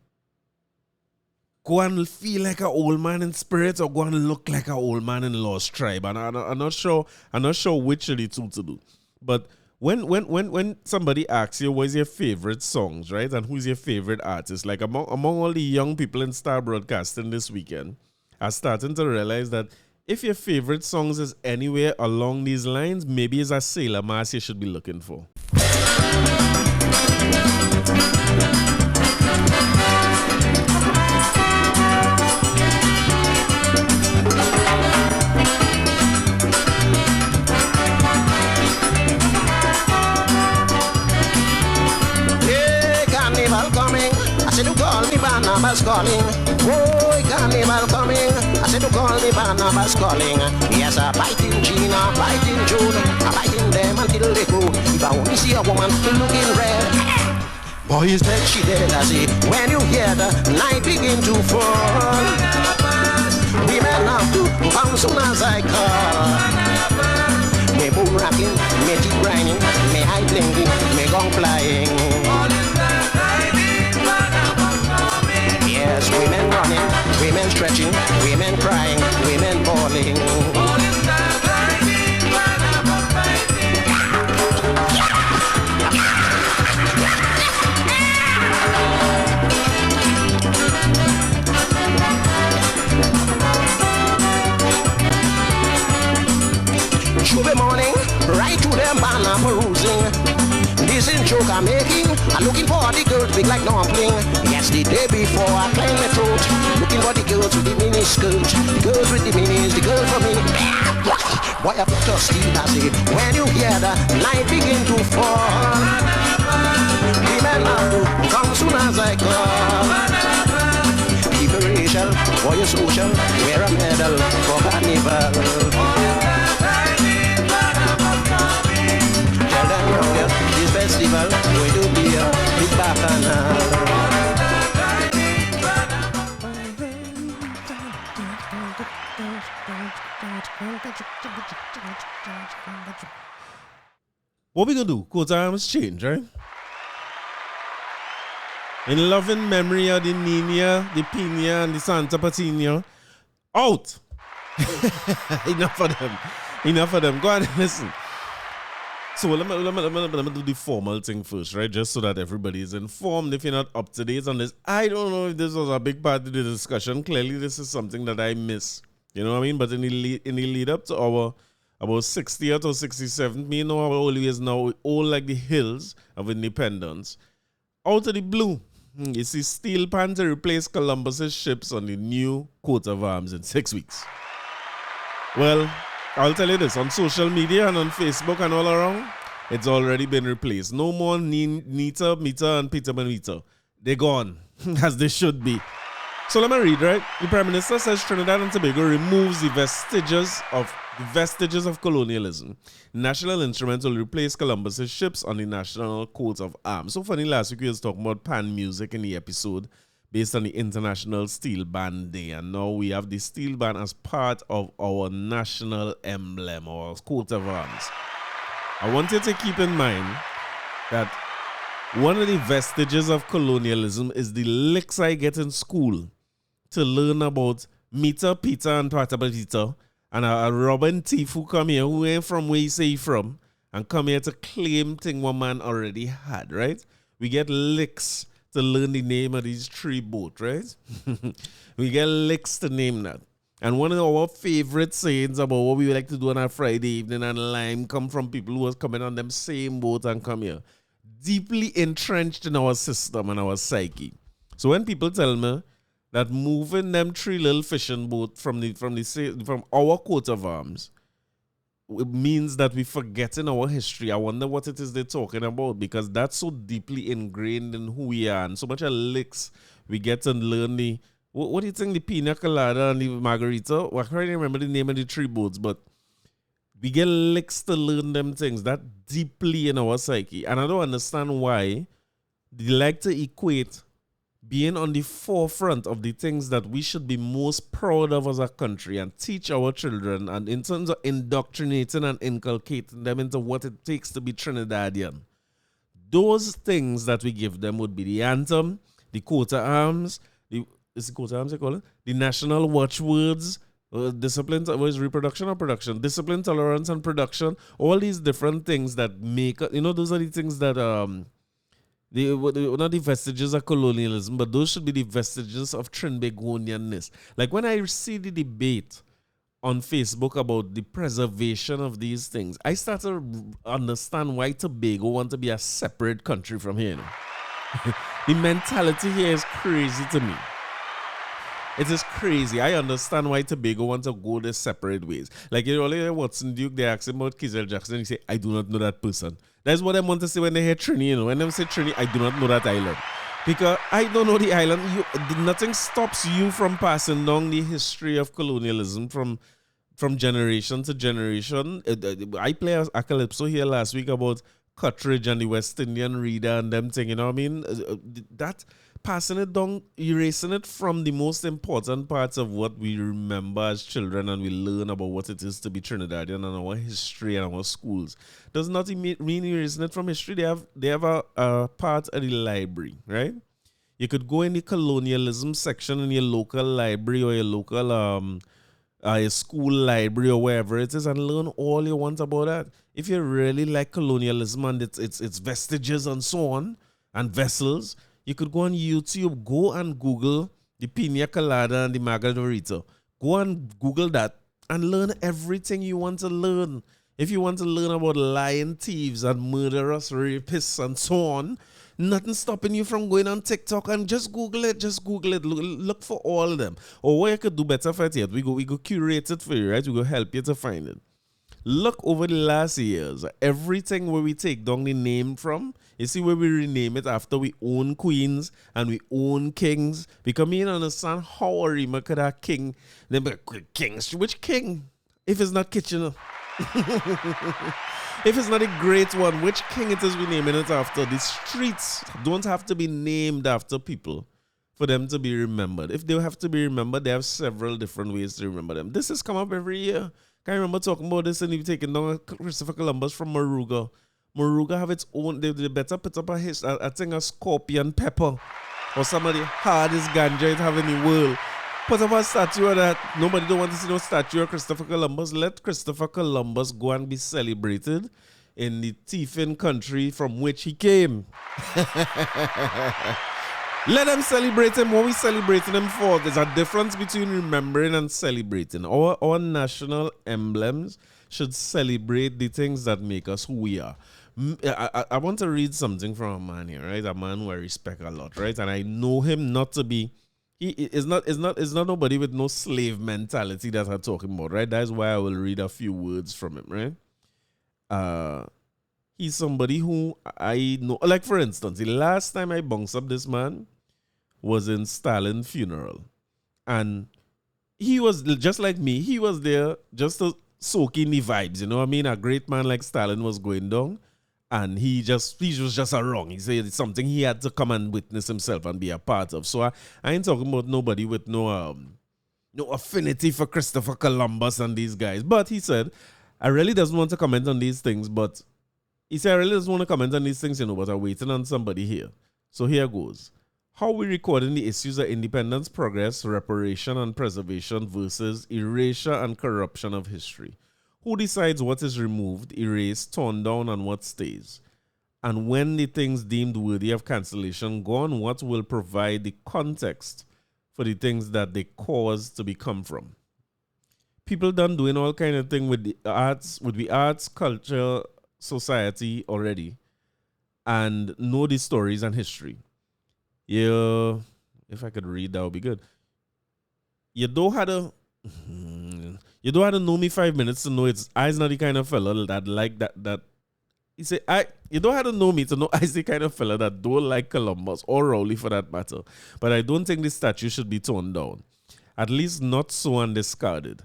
go and feel like an old man in spirit, or go and look like an old man in lost tribe? And I'm not sure which of the two to do. But when somebody asks you what is your favorite songs, right, and who's your favorite artist, like among all the young people in Star Broadcasting this weekend, I'm starting to realize that if your favorite songs is anywhere along these lines, maybe it's a Sailor Mass you should be looking for. Barnabas calling. Oh, carnival coming. I said to call me Barnabas calling. Yes, a biting Gina, a biting June, a biting them until they go. If I only see a woman looking red, boy, is that she dead, I say. When you hear the night begin to fall, women have to come soon as I call. Me boom rocking, me keep grinding, me high blinking, me gong flying. Yes, women running, women stretching, women crying, women bawling. Tuesday morning, right to them banner perusing. This in joke I'm making, I'm looking for the girls big like dumpling. Yes, the day before I clean my throat, looking for the girls with the mini skirt, the girls with the minis, the girl for me. Boy, I put a steal, I say, when you hear the night begin to fall, women have to come soon as I call. Keep it racial, for your social, wear a medal for carnival. This festival going to be a big bacchanal. What we gonna do? Cool times change, right? In loving memory of the Nina, the Pina, and the Santa Patina. Out! Enough of them. Go on and listen. So let me do the formal thing first, right? Just so that everybody is informed. If you're not up to date on this, I don't know if this was a big part of the discussion. Clearly, this is something that I miss. You know what I mean? But in the lead up to our about 60th or 67th, me know how old we is now, all like the hills of independence. Out of the blue, you see steel pan to replace Columbus's ships on the new coat of arms in 6 weeks. Well, I'll tell you this, on social media and on Facebook and all around, it's already been replaced. No more Nita, Mita, and Peter Benita. They're gone, as they should be. So let me read, right? The Prime Minister says Trinidad and Tobago removes the vestiges of colonialism. National Instrument will replace Columbus's ships on the national coat of arms. So funny, last week we was talking about pan music in the episode, based on the International Steel Band Day. And now we have the steel band as part of our national emblem, our coat of arms. I want you to keep in mind that one of the vestiges of colonialism is the licks I get in school to learn about Mita, Peter, and Patapatita, and a Robin thief who come here, who ain't from where you say he from, and come here to claim thing one man already had, right? We get licks to learn the name of these three boats, right? We get licks to name that. And one of our favorite sayings about what we like to do on our Friday evening and lime come from people who was coming on them same boat and come here. Deeply entrenched in our system and our psyche. So when people tell me, that moving them 3 little fishing boat from our coat of arms, it means that we're forgetting our history. I wonder what it is they're talking about, because that's so deeply ingrained in who we are, and so much of licks we get and learn the what do you think, the pina colada and the margarita? Well, I can't remember the name of the 3 boats, but we get licks to learn them things that deeply in our psyche. And I don't understand why they like to equate being on the forefront of the things that we should be most proud of as a country and teach our children, and in terms of indoctrinating and inculcating them into what it takes to be Trinidadian. Those things that we give them would be the anthem, the coat of arms, is the coat of arms they call it? The national watchwords, discipline, was reproduction or production? Discipline, tolerance, and production. All these different things that make, those are the things that, not the vestiges of colonialism, but those should be the vestiges of Trinbagonianness. Like when I see the debate on Facebook about the preservation of these things, I start to understand why Tobago want to be a separate country from here. The mentality here is crazy to me. It is crazy. I understand why Tobago wants to go their separate ways. Like, Watson Duke, they ask him about Kizell Jackson, he say, I do not know that person. That's what I want to say when they hear Trini, When they say Trini, I do not know that island. Because I don't know the island. Nothing stops you from passing down the history of colonialism from generation to generation. I play a calypso here last week about Cuttridge and the West Indian Reader and them thing, that passing it down, erasing it from the most important parts of what we remember as children, and we learn about what it is to be Trinidadian and our history and our schools, does not mean erasing it from history. They have a part of the library, right? You could go in the colonialism section in your local library or your local your school library or wherever it is, and learn all you want about that. If you really like colonialism and its vestiges and so on, and vessels, you could go on YouTube, go and Google the pina colada and the margarita. Go and Google that and learn everything you want to learn. If you want to learn about lying thieves and murderers, rapists and so on, nothing stopping you from going on TikTok and just Google it. Look for all of them. Or what you could do better for it yet, we go curate it for you, right? We go help you to find it. Look over the last years, everything where we take down the name from, you see where we rename it after we own queens and we own kings. Because me don't understand how Arima could have king. Then kings, which king? If it's not Kitchener. If it's not a great one, which king it is we naming it after? The streets don't have to be named after people for them to be remembered. If they have to be remembered, they have several different ways to remember them. This has come up every year. Can I remember talking about this and you've taken down Christopher Columbus from Moruga. Moruga have its own, they better put up a scorpion pepper or some of the hardest ganja it have in the world. Put up a statue of that. Nobody don't want to see no statue of Christopher Columbus. Let Christopher Columbus go and be celebrated in the thieving country from which he came. Let them celebrate him. What we celebrating him for? There's a difference between remembering and celebrating. Our national emblems should celebrate the things that make us who we are. I want to read something from a man here, right? A man who I respect a lot, right? And I know him not to be. He is not nobody with no slave mentality that I'm talking about, right? That's why I will read a few words from him, right? He's somebody who I know. Like, for instance, the last time I bounced up this man was in Stalin's funeral. And he was just like me. He was there just to soak in the vibes. You know what I mean? A great man like Stalin was going down. And he was just wrong. He said it's something he had to come and witness himself and be a part of. So I ain't talking about nobody with no affinity for Christopher Columbus and these guys. But he said, I really doesn't want to comment on these things, but he said, I really just want to comment on these things, but I'm waiting on somebody here. So here goes. How we recording the issues of independence, progress, reparation, and preservation versus erasure and corruption of history. Who decides what is removed, erased, torn down, and what stays? And when the things deemed worthy of cancellation gone, what will provide the context for the things that they cause to become from? People done doing all kind of thing with the arts, culture, society already, and know the stories and history. Yeah, if I could read, that would be good. you don't have to you don't have to know me 5 minutes to know I's not the kind of fella that like that you say you don't have to know me to know I's the kind of fella that don't like Columbus or Rowley for that matter. But I don't think the statue should be torn down. At least not so and discarded.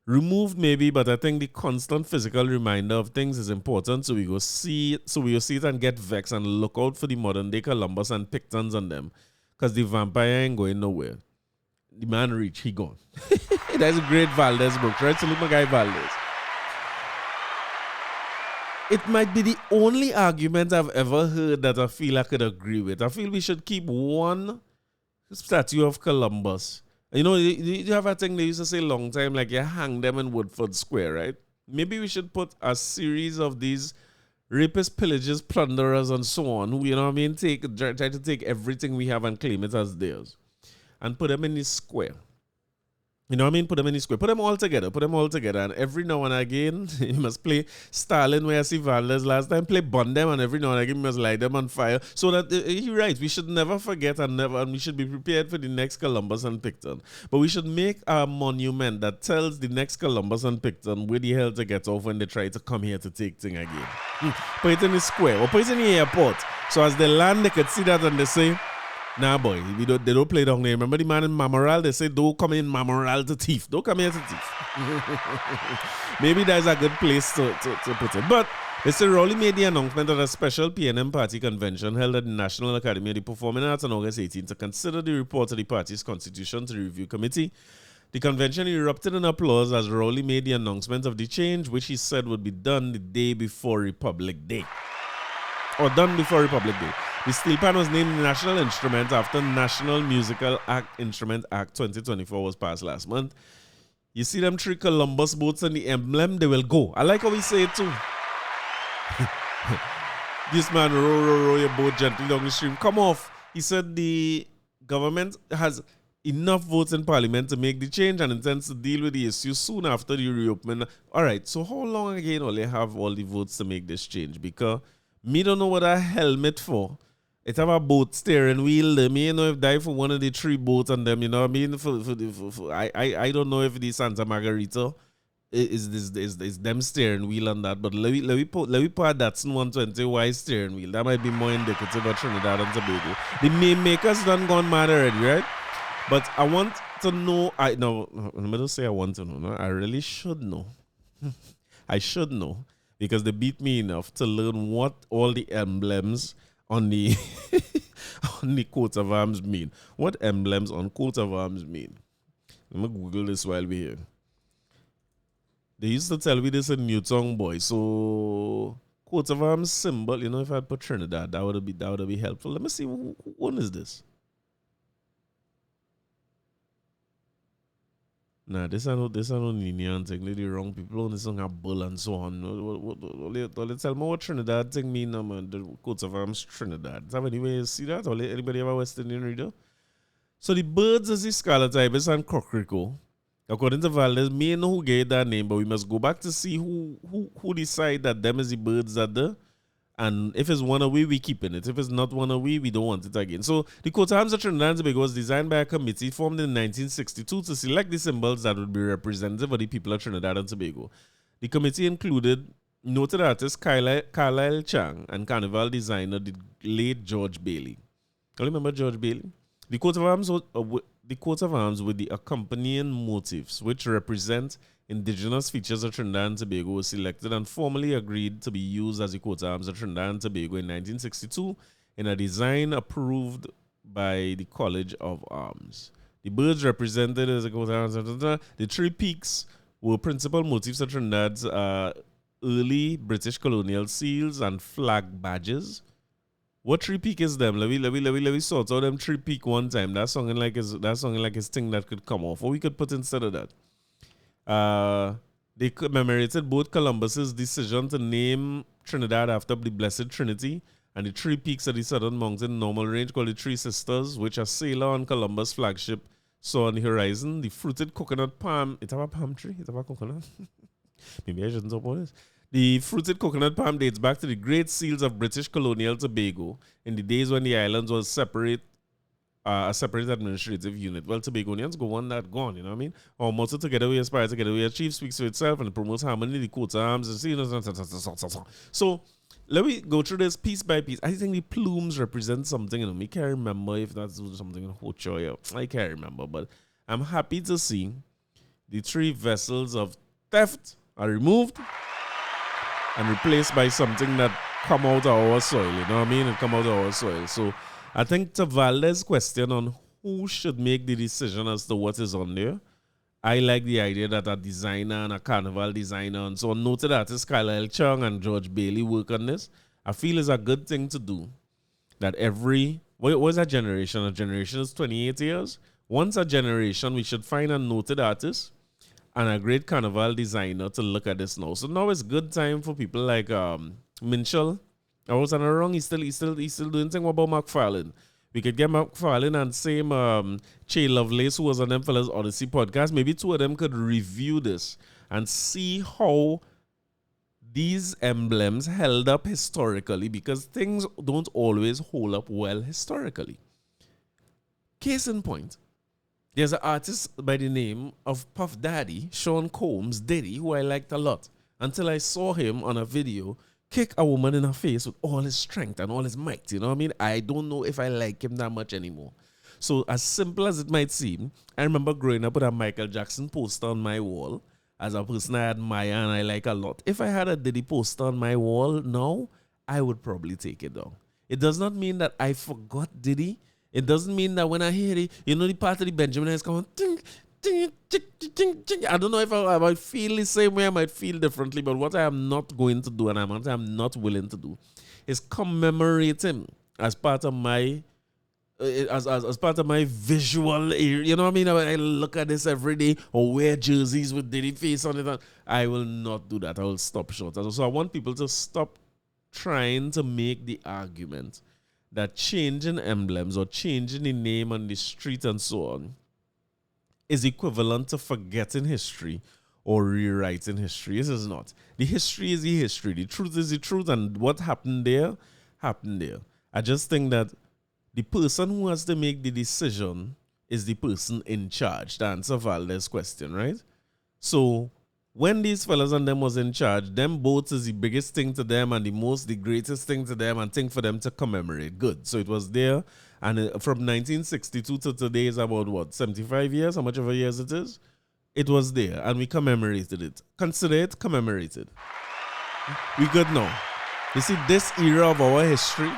Removed maybe, but I think the constant physical reminder of things is important, so we will see it and get vexed and look out for the modern day Columbus and Pictons on them. Because the vampire ain't going nowhere. The man reach, he gone. That's a great Valdez book. Try to look my guy Valdez. It might be the only argument I've ever heard that I feel I could agree with. I feel we should keep one statue of Columbus. You know, you have a thing they used to say a long time, like you hang them in Woodford Square, right? Maybe we should put a series of these rapists, pillagers, plunderers, and so on, who, you know what I mean, try to take everything we have and claim it as theirs. And put them in this square. You know what I mean? Put them in the square. Put them all together. And every now and again, you must play Stalin, where I see Valdez last time, play Bun them, and every now and again, you must light them on fire. So that, you're right, we should never forget and we should be prepared for the next Columbus and Picton. But we should make a monument that tells the next Columbus and Picton where the hell to get off when they try to come here to take thing again. Put it in the square, or put it in the airport. So as they land, they could see that and they say, nah, boy, they don't play down there. Remember the man in Mamoral? They say, don't come in Mamoral to thief. Don't come here to thief. Maybe that's a good place to put it. But Mr. Rowley made the announcement at a special PNM party convention held at the National Academy of the Performing Arts on August 18 to consider the report of the party's constitution to the review committee. The convention erupted in applause as Rowley made the announcement of the change, which he said would be done the day before Republic Day. Or done before Republic Day. The steel pan was named the national instrument after National Musical Instrument Act 2024 was passed last month. You see them 3 Columbus boats and the emblem, they will go. I like how we say it too. This man row your boat gently down the stream. Come off. He said the government has enough votes in parliament to make the change and intends to deal with the issue soon after the reopening. All right, so how long again will they have all the votes to make this change? Because me don't know what a helmet for. It have a boat steering wheel. Me, you know, if die for one of the 3 boats and them, you know what I mean? I don't know if the Santa Margarita is them steering wheel on that, but let me put Datsun 120Y steering wheel. That might be more indicative of Trinidad and Tobago. The main makers done gone mad already, right? But I want to know. I'm going to say I want to know. No? I really should know. I should know because they beat me enough to learn what all the emblems on the on the coat of arms mean. What emblems on coat of arms mean? Let me Google this while we're here. They used to tell me this in Newtown, boy. So coat of arms symbol, you know, if I put Trinidad, that would be helpful. Let me see, who one is this? Nah, this are no Ninian thing. They the wrong people on this song have bull and so on. What tell me what Trinidad thing mean, man. The coats of arms Trinidad. Have anybody see that? Or anybody have a West Indian reader? So the birds is the scarlet ibis and cocorico. According to Valdez, me know who gave that name, but we must go back to see who decide that them is the birds that the. And if it's one away, we keeping it. If it's not one away, we don't want it again. So the coat of arms of Trinidad and Tobago was designed by a committee formed in 1962 to select the symbols that would be representative of the people of Trinidad and Tobago. The committee included noted artist Carlyle Chang and carnival designer the late George Bailey. You remember George Bailey? The coat of arms with the accompanying motifs, which represent indigenous features of Trinidad and Tobago, was selected and formally agreed to be used as the coat of arms of Trinidad and Tobago in 1962 in a design approved by the College of Arms. The birds represented as a coat of arms. The 3 peaks were principal motifs of Trinidad's early British colonial seals and flag badges. What 3 peak is them? Let me sort out them 3 peak one time. That's something like his thing that could come off. Or we could put instead of that. They commemorated both Columbus's decision to name Trinidad after the Blessed Trinity and the 3 peaks of the Southern Mountain Normal Range called the 3 Sisters, which a sailor on Columbus flagship saw on the horizon. The fruited coconut palm. It have a palm tree? It have a coconut? Maybe I shouldn't talk about this. The fruited coconut palm dates back to the great seals of British colonial Tobago in the days when the islands was separate a separate administrative unit. Well, Tobagonians go on that gone, you know what I mean? Or Malta together we aspire together. We achieve speaks for itself and promotes harmony, the coat arms, and so let me go through this piece by piece. I think the plumes represent something, you know. I can't remember if that's something in Hochoy. I can't remember, but I'm happy to see the 3 vessels of theft are removed and replaced by something that come out of our soil, you know what I mean? It come out of our soil. So I think to Valdez's question on who should make the decision as to what is on there, I like the idea that a designer and a carnival designer and so on, noted artist Kyle Chung and George Bailey work on this. I feel it's a good thing to do. That what was a generation? A generation is 28 years. Once a generation, we should find a noted artist and a great carnival designer to look at this now. So now it's good time for people like Minshall. I wasn't wrong. He's still doing thing about McFarlane. We could get McFarlane and same Che Lovelace, who was on them fellas Odyssey podcast. Maybe 2 of them could review this and see how these emblems held up historically, because things don't always hold up well historically. Case in point, there's an artist by the name of Puff Daddy, Sean Combs, Diddy, who I liked a lot, until I saw him on a video kick a woman in her face with all his strength and all his might. You know what I mean? I don't know if I like him that much anymore. So as simple as it might seem, I remember growing up with a Michael Jackson poster on my wall as a person I admire and I like a lot. If I had a Diddy poster on my wall now, I would probably take it down. It does not mean that I forgot Diddy. It doesn't mean that when I hear it, you know, the part of the Benjamin is going, ting, ting, ting, ting, ting. I don't know if I might feel the same way, I might feel differently, but what I am not going to do and I'm not willing to do is commemorate him as part of my as part of my visual area. You know what I mean? I look at this every day or wear jerseys with Diddy face on it. I will not do that. I will stop short. So I want people to stop trying to make the argument that changing emblems or changing the name on the street and so on is equivalent to forgetting history or rewriting history. This is not. The history is the history. The truth is the truth, and what happened there, happened there. I just think that the person who has to make the decision is the person in charge, to answer Valdez's question, right? So when these fellas and them was in charge, them boats is the biggest thing to them and the greatest thing to them and thing for them to commemorate. Good. So it was there. And from 1962 to today is about what, 75 years? How much of a years it is? It was there and we commemorated it. Consider it commemorated. We good now. You see, this era of our history,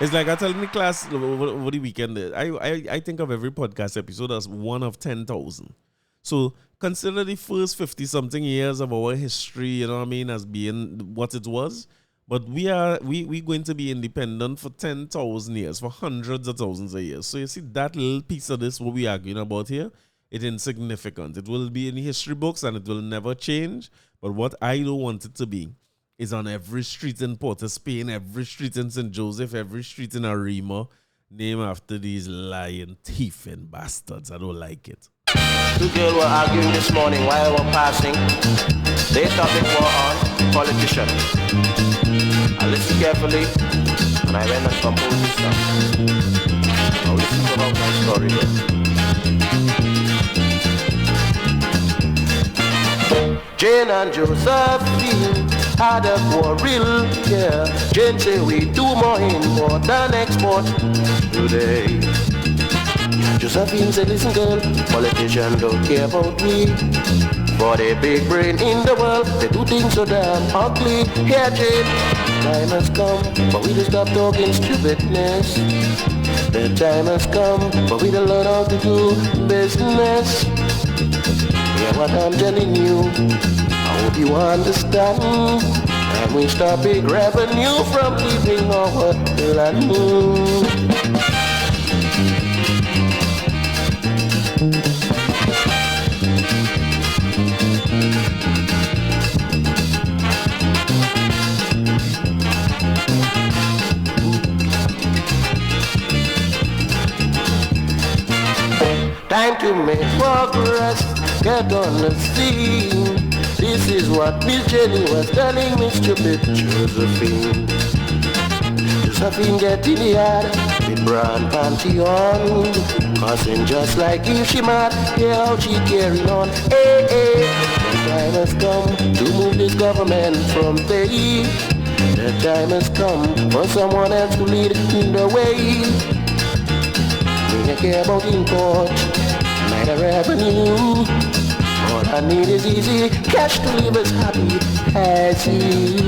it's like I tell the class over the weekend, I think of every podcast episode as one of 10,000. So consider the first 50-something years of our history, you know what I mean, as being what it was. But we going to be independent for 10,000 years, for hundreds of thousands of years. So you see that little piece of this, what we're arguing about here, it's insignificant. It will be in the history books and it will never change. But what I don't want it to be is on every street in Port of Spain, every street in St. Joseph, every street in Arima, named after these lying, thieving bastards. I don't like it. 2 girls were arguing this morning while I was passing. They topic were on politicians. I listened carefully and I went and composed this song. Now listen to about my story here. Jane and Josephine had a quarrel, yeah. Jane say we do more import than export today. Josephine said, listen girl, politicians don't care about me. For the big brain in the world, they do things so damn ugly. Here Jane, time has come, but we just stop talking stupidness. The time has come, but we don't learn how to do business. Yeah, what I'm telling you, I hope you understand. And we stop big revenue from keeping our land. Time to make progress, get on the scene. This is what Miss Jenny was telling me, stupid Josephine. Josephine get in the yard with brown panty on, cussing just like if she mad. Hear how she carrying on. Hey, hey. The time has come to move this government from pay. The time has come for someone else to lead the way. We don't care about import, neither revenue. All I need is easy cash to live as happy as you.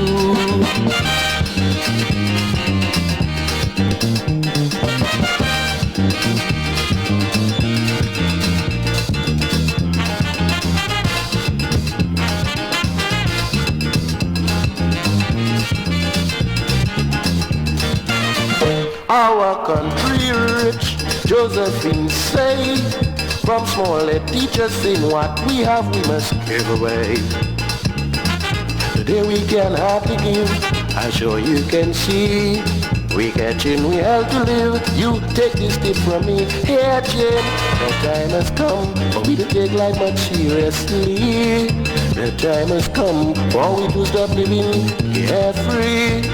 Our country rich, Josephine say, from small let teach us in what we have we must give away. Today we can hardly give, I'm sure you can see. We catching, we have to live, you take this tip from me. Here Jim, the time has come for we to take life much seriously. The time has come for we to stop living carefree.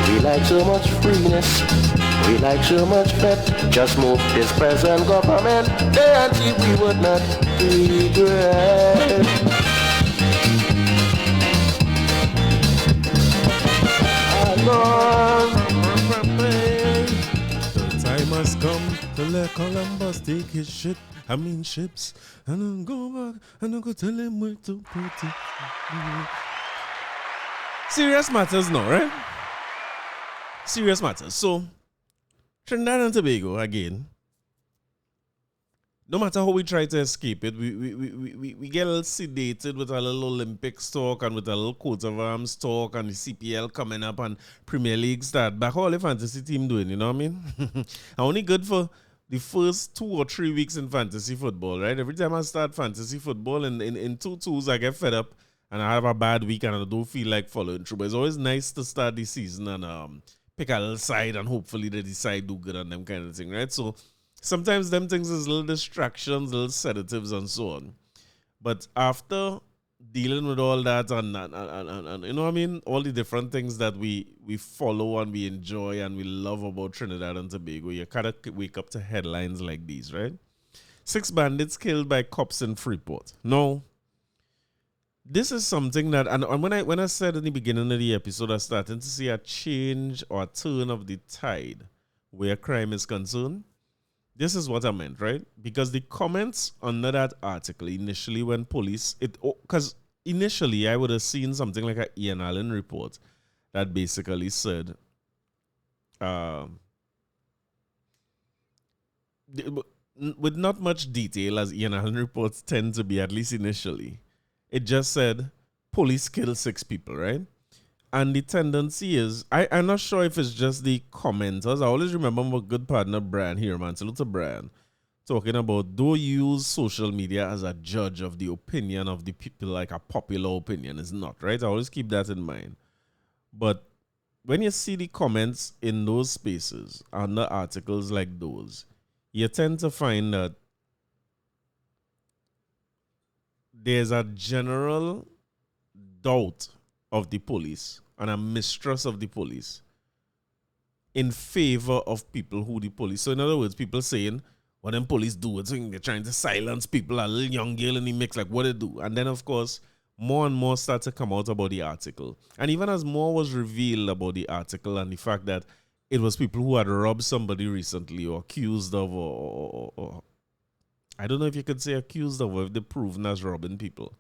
We like so much freeness, we like so much fat. Just move this present government and see we would not regret. The time has come to let Columbus take his ships, and then go back and then go tell him where to put it. Serious matters now, right? Serious matters. So, Trinidad and Tobago, again, no matter how we try to escape it, we get a little sedated with a little Olympics talk and with a little coat of arms talk and the CPL coming up and Premier League start. Back all the fantasy team doing, you know what I mean? Only good for the first 2 or 3 weeks in fantasy football, right? Every time I start fantasy football in 2-2s, I get fed up and I have a bad week and I don't feel like following through. But it's always nice to start the season and pick a little side and hopefully they decide do good on them kind of thing, right? So sometimes them things is little distractions, little sedatives and so on. But after dealing with all that and you know what I mean, all the different things that we follow and we enjoy and we love about Trinidad and Tobago, you kind of wake up to headlines like these, right? 6 bandits killed by cops in Freeport. No. This is something that, and when I said in the beginning of the episode, I'm starting to see a change or a turn of the tide where crime is concerned. This is what I meant, right? Because the comments under that article initially when police, because initially I would have seen something like an Ian Allen report that basically said, with not much detail as Ian Allen reports tend to be, at least initially, it just said police killed 6 people, right? And the tendency is, I'm not sure if it's just the commenters. I always remember my good partner Brian here, man. Salute to Brian, talking about don't use social media as a judge of the opinion of the people, like a popular opinion. It's not, right? I always keep that in mind. But when you see the comments in those spaces under articles like those, you tend to find that there's a general doubt of the police and a mistrust of the police in favor of people who the police. So in other words, people saying, what them police do, it's they're trying to silence people, a little young girl in the mix, like what they do. And then of course, more and more start to come out about the article. And even as more was revealed about the article and the fact that it was people who had robbed somebody recently or accused of, or I don't know if you could say accused of, or if they're proven as robbing people.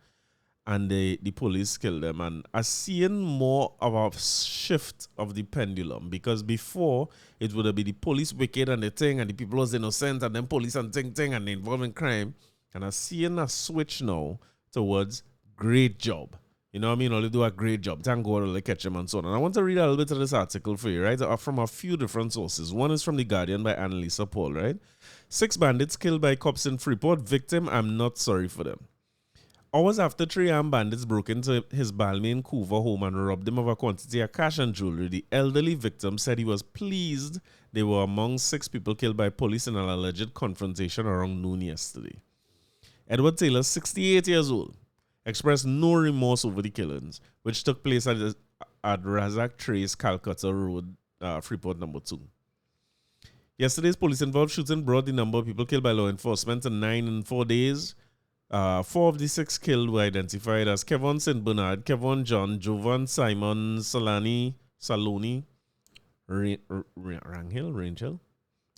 And the police killed them. And I seeing more of a shift of the pendulum, because before it would have been the police wicked and the thing, and the people was innocent, and then police and thing, and they involved in crime. And I seeing a switch now towards great job. You know what I mean? Or they do a great job. Thank God they catch them and so on. And I want to read a little bit of this article for you, right? From a few different sources. One is from The Guardian by Annalisa Paul, right? 6 bandits killed by cops in Freeport. Victim, I'm not sorry for them. Hours after 3 armed bandits broke into his Balmain Couva home and robbed him of a quantity of cash and jewelry, the elderly victim said he was pleased they were among 6 people killed by police in an alleged confrontation around noon yesterday. Edward Taylor, 68 years old, expressed no remorse over the killings, which took place at Razak Trace, Calcutta Road Freeport number 2. Yesterday's police-involved shooting brought the number of people killed by law enforcement to 9 in 4 days. 4 of the 6 killed were identified as Kevon St. Bernard, Kevon John, Jovan Simon Saloni, Rangel,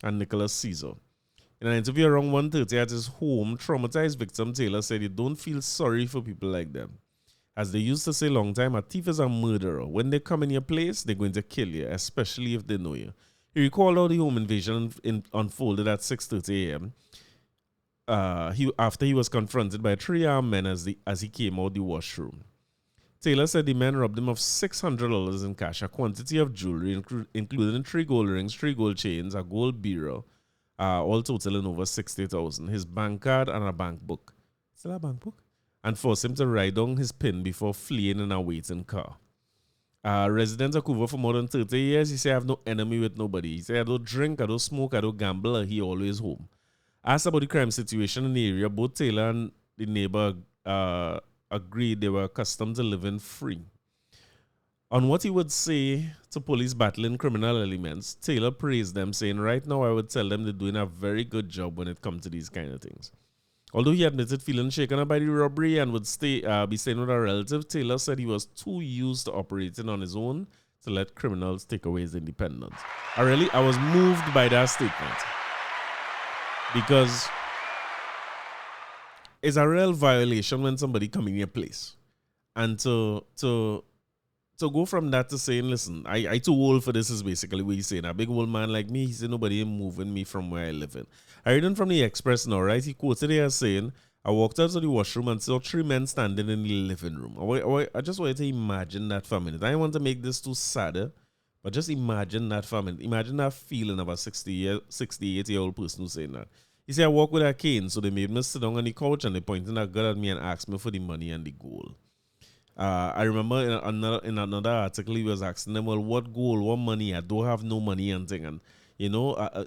and Nicholas Caesar. In an interview around 1:30 at his home, traumatized victim Taylor said he don't feel sorry for people like them. As they used to say a long time, a thief is a murderer. When they come in your place, they're going to kill you, especially if they know you. He recalled how the home invasion unfolded at 6:30 a.m. After he was confronted by 3 armed men as he came out the washroom. Taylor said the men robbed him of $600 in cash, a quantity of jewelry, including 3 gold rings, 3 gold chains, a gold bureau, all totaling over $60,000, his bank card, and a bank book. Still a bank book? And forced him to write down his PIN before fleeing in a waiting car. Resident of Vancouver for more than 30 years, he said, I have no enemy with nobody. He said, I don't drink, I don't smoke, I don't gamble, he always home. Asked about the crime situation in the area, both Taylor and the neighbor agreed they were accustomed to living free. On what he would say to police battling criminal elements, Taylor praised them, saying, right now I would tell them they're doing a very good job when it comes to these kind of things. Although he admitted feeling shaken up by the robbery and would be staying with a relative, Taylor said he was too used to operating on his own to let criminals take away his independence. I was moved by that statement because it's a real violation when somebody come in your place. And to go from that to saying, listen, I too old for this is basically what he's saying. A big old man like me, he said nobody ain't moving me from where I live in. I read it from the Express now, right? He quoted it as saying, I walked out of the washroom and saw 3 men standing in the living room. I just wanted to imagine that for a minute. I don't want to make this too sad, but just imagine that for a minute. Imagine that feeling of a 68-year-old person who's saying that. He said, I walk with a cane, so they made me sit down on the couch and they pointed a gun at me and asked me for the money and the gold. I remember in another article, he was asking them, well, what gold, what money? I don't have no money and thing. And,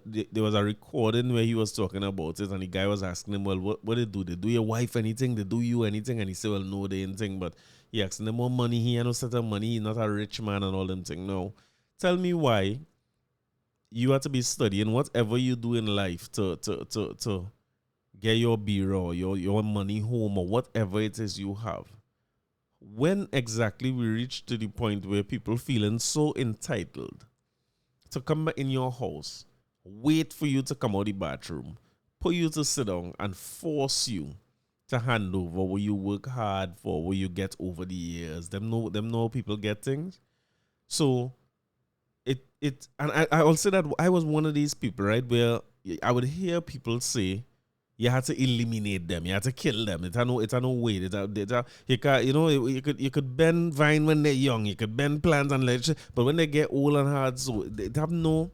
there was a recording where he was talking about it, and the guy was asking him, well, what they do? They do your wife anything? They do you anything? And he said, well, no, they ain't thing. But he asked them, what money? He had no set of money. He's not a rich man and all them things. No. Tell me why you have to be studying whatever you do in life to get your bureau, your money home, or whatever it is you have. When exactly we reach to the point where people feeling so entitled to come back in your house, wait for you to come out of the bathroom, put you to sit down and force you to hand over what you work hard for, what you get over the years. Them know people get things. So and I'll say that I was one of these people, right, where I would hear people say, you had to eliminate them. You had to kill them. It's no way. You could bend vine when they're young. You could bend plants and let, but when they get old and hard, so they have no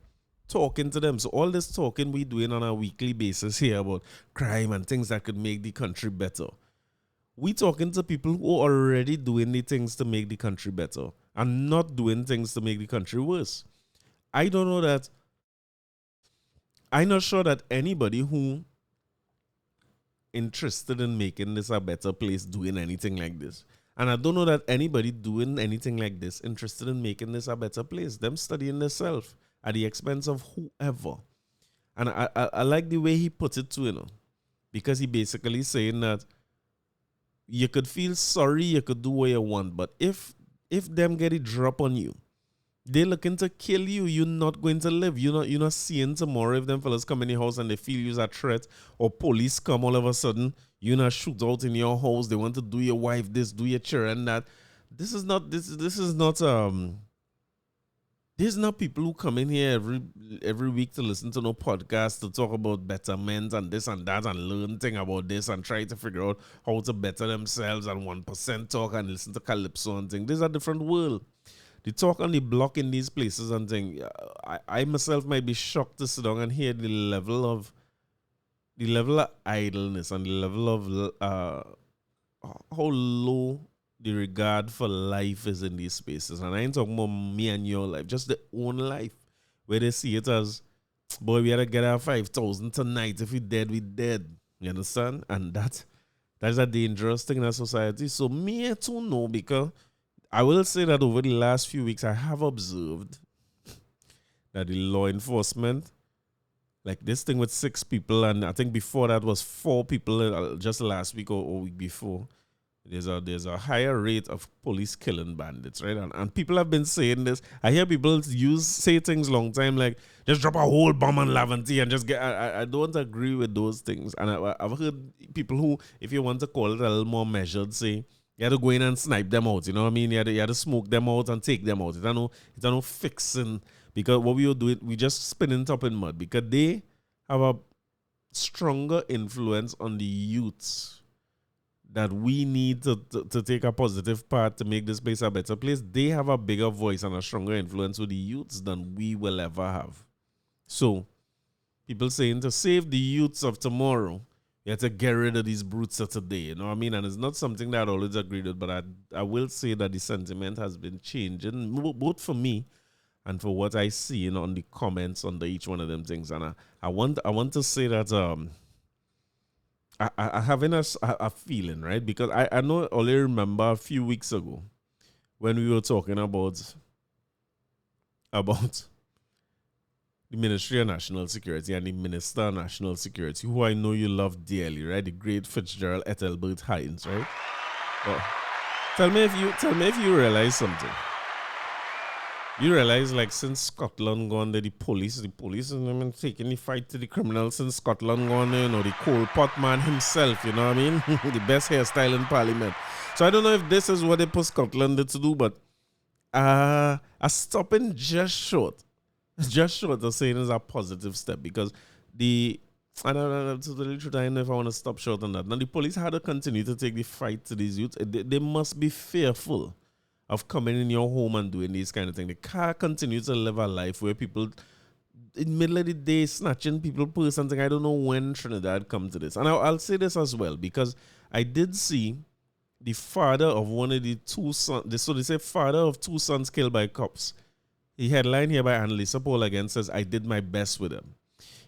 talking to them. So all this talking we doing on a weekly basis here about crime and things that could make the country better. We talking to people who are already doing the things to make the country better and not doing things to make the country worse. I don't know that. I'm not sure that anybody who interested in making this a better place doing anything like this. And I don't know that anybody doing anything like this interested in making this a better place. Them studying themselves at the expense of whoever. And I like the way he put it too, because he basically saying that you could feel sorry, you could do what you want, but if them get a drop on you, they're looking to kill you. You're not going to live. You're not seeing tomorrow if them fellas come in your house and they feel you're a threat, or police come all of a sudden, you're not shoot out in your house. They want to do your wife this, do your children that. This is not people who come in here every week to listen to no podcast to talk about betterment and this and that and learn thing about this and try to figure out how to better themselves and 1% talk and listen to Calypso and thing. This is a different world. The talk on the block in these places and thing, I myself might be shocked to sit down and hear the level of idleness and the level of how low the regard for life is in these spaces. And I ain't talking about me and your life, just the own life, where they see it as, boy, we had to get our 5,000 tonight. If we dead, we dead. You understand? And that's a dangerous thing in our society. So me too know, because I will say that over the last few weeks, I have observed that the law enforcement, like this thing with 6 people, and I think before that was 4 people just last week or week before. There's a higher rate of police killing bandits, right? And people have been saying this. I hear people say things long time like just drop a whole bomb on Laventille and just get. I don't agree with those things. And I've heard people who, if you want to call it a little more measured, say you had to go in and snipe them out. You know what I mean? You had to smoke them out and take them out. It's no fixing, because what we were doing, we just spinning top in mud, because they have a stronger influence on the youths that we need to take a positive part to make this place a better place. They have a bigger voice and a stronger influence with the youths than we will ever have. So, people saying to save the youths of tomorrow, you have to get rid of these brutes of today. You know what I mean? And it's not something that I always agreed with, but I will say that the sentiment has been changing, both for me and for what I see on the comments under each one of them things. And I want to say that I having a feeling, right? Because I know, only remember a few weeks ago when we were talking about the Ministry of National Security and the Minister of National Security, who I know you love dearly, right? The great Fitzgerald Ethelbert Hines, right? But tell me if you realize something. You realize, like, since Scotland gone there, the police have been taking the fight to the criminals since Scotland gone there, the Cole Pot man himself, you know what I mean? The best hairstyle in Parliament. So I don't know if this is what they put Scotland to do, but a stopping just short of saying is a positive step, because I don't know if I want to stop short on that. Now, the police had to continue to take the fight to these youths. They must be fearful of coming in your home and doing these kind of things. They can't continue to live a life where people, in the middle of the day, snatching people purse and something. I don't know when Trinidad come to this. And I'll say this as well, because I did see the father of one of the 2 sons. So they say father of 2 sons killed by cops. The headline here by Annalisa Paul again says, "I did my best with him."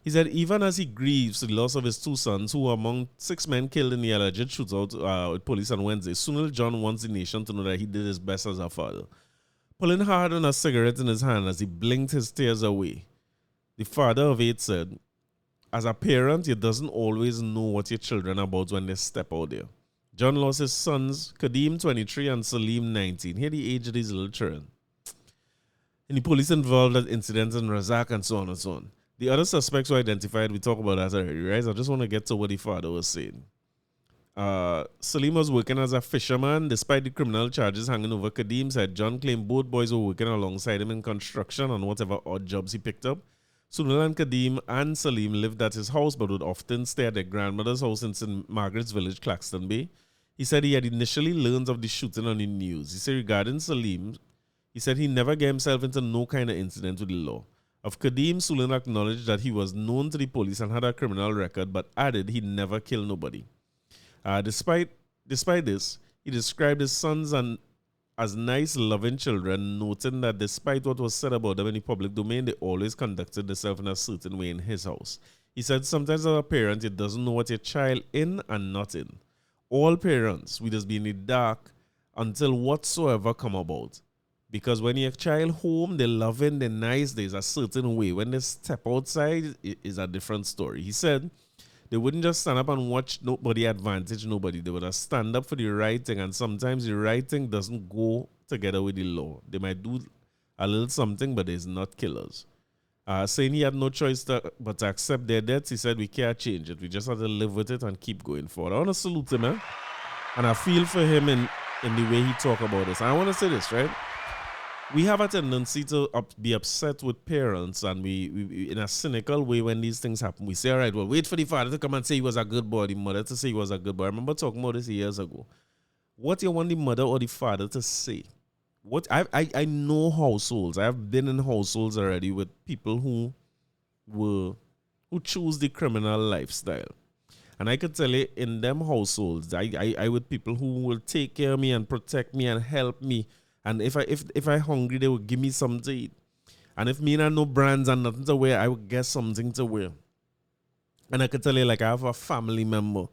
He said, even as he grieves the loss of his 2 sons, who were among 6 men killed in the alleged shootout with police on Wednesday, Sunil John wants the nation to know that he did his best as a father. Pulling hard on a cigarette in his hand as he blinked his tears away, the father of 8 said, as a parent, you doesn't always know what your children are about when they step out there. John lost his sons, Kadeem, 23, and Salim, 19. Here the age of these little children. And the police involved at incidents in Razak and so on and so on. The other suspects were identified. We talked about that already, right? I just want to get to what the father was saying. Salim was working as a fisherman. Despite the criminal charges hanging over Kadeem, said John claimed both boys were working alongside him in construction on whatever odd jobs he picked up. Sunil and Kadeem and Salim lived at his house, but would often stay at their grandmother's house in St. Margaret's Village, Claxton Bay. He said he had initially learned of the shooting on the news. He said regarding Salim, he said he never got himself into no kind of incident with the law. Of Kadeem, Sulan acknowledged that he was known to the police and had a criminal record, but added he never killed nobody. Despite this, he described his sons as nice, loving children, noting that despite what was said about them in the public domain, they always conducted themselves in a certain way in his house. He said sometimes as a parent, you doesn't know what your child in and not in. All parents, we just be in the dark until whatsoever come about. Because when your child home, they're loving, they're nice, there's a certain way. When they step outside, it is a different story. He said they wouldn't just stand up and watch nobody advantage nobody. They would just stand up for the right thing. And sometimes the right thing doesn't go together with the law. They might do a little something, but it's not killers. Saying he had no choice but to accept their deaths, he said we can't change it. We just have to live with it and keep going forward. I want to salute him, man. And I feel for him in the way he talk about this. And I want to say this, right? We have a tendency to be upset with parents, and we in a cynical way when these things happen. We say, all right, well, wait for the father to come and say he was a good boy, the mother to say he was a good boy. I remember talking about this years ago. What you want the mother or the father to say? What I know households. I have been in households already with people who choose the criminal lifestyle. And I could tell you, in them households, I with people who will take care of me and protect me and help me. And if I hungry, they would give me something to eat. And if me and no brands and nothing to wear, I would get something to wear. And I could tell you, like, I have a family member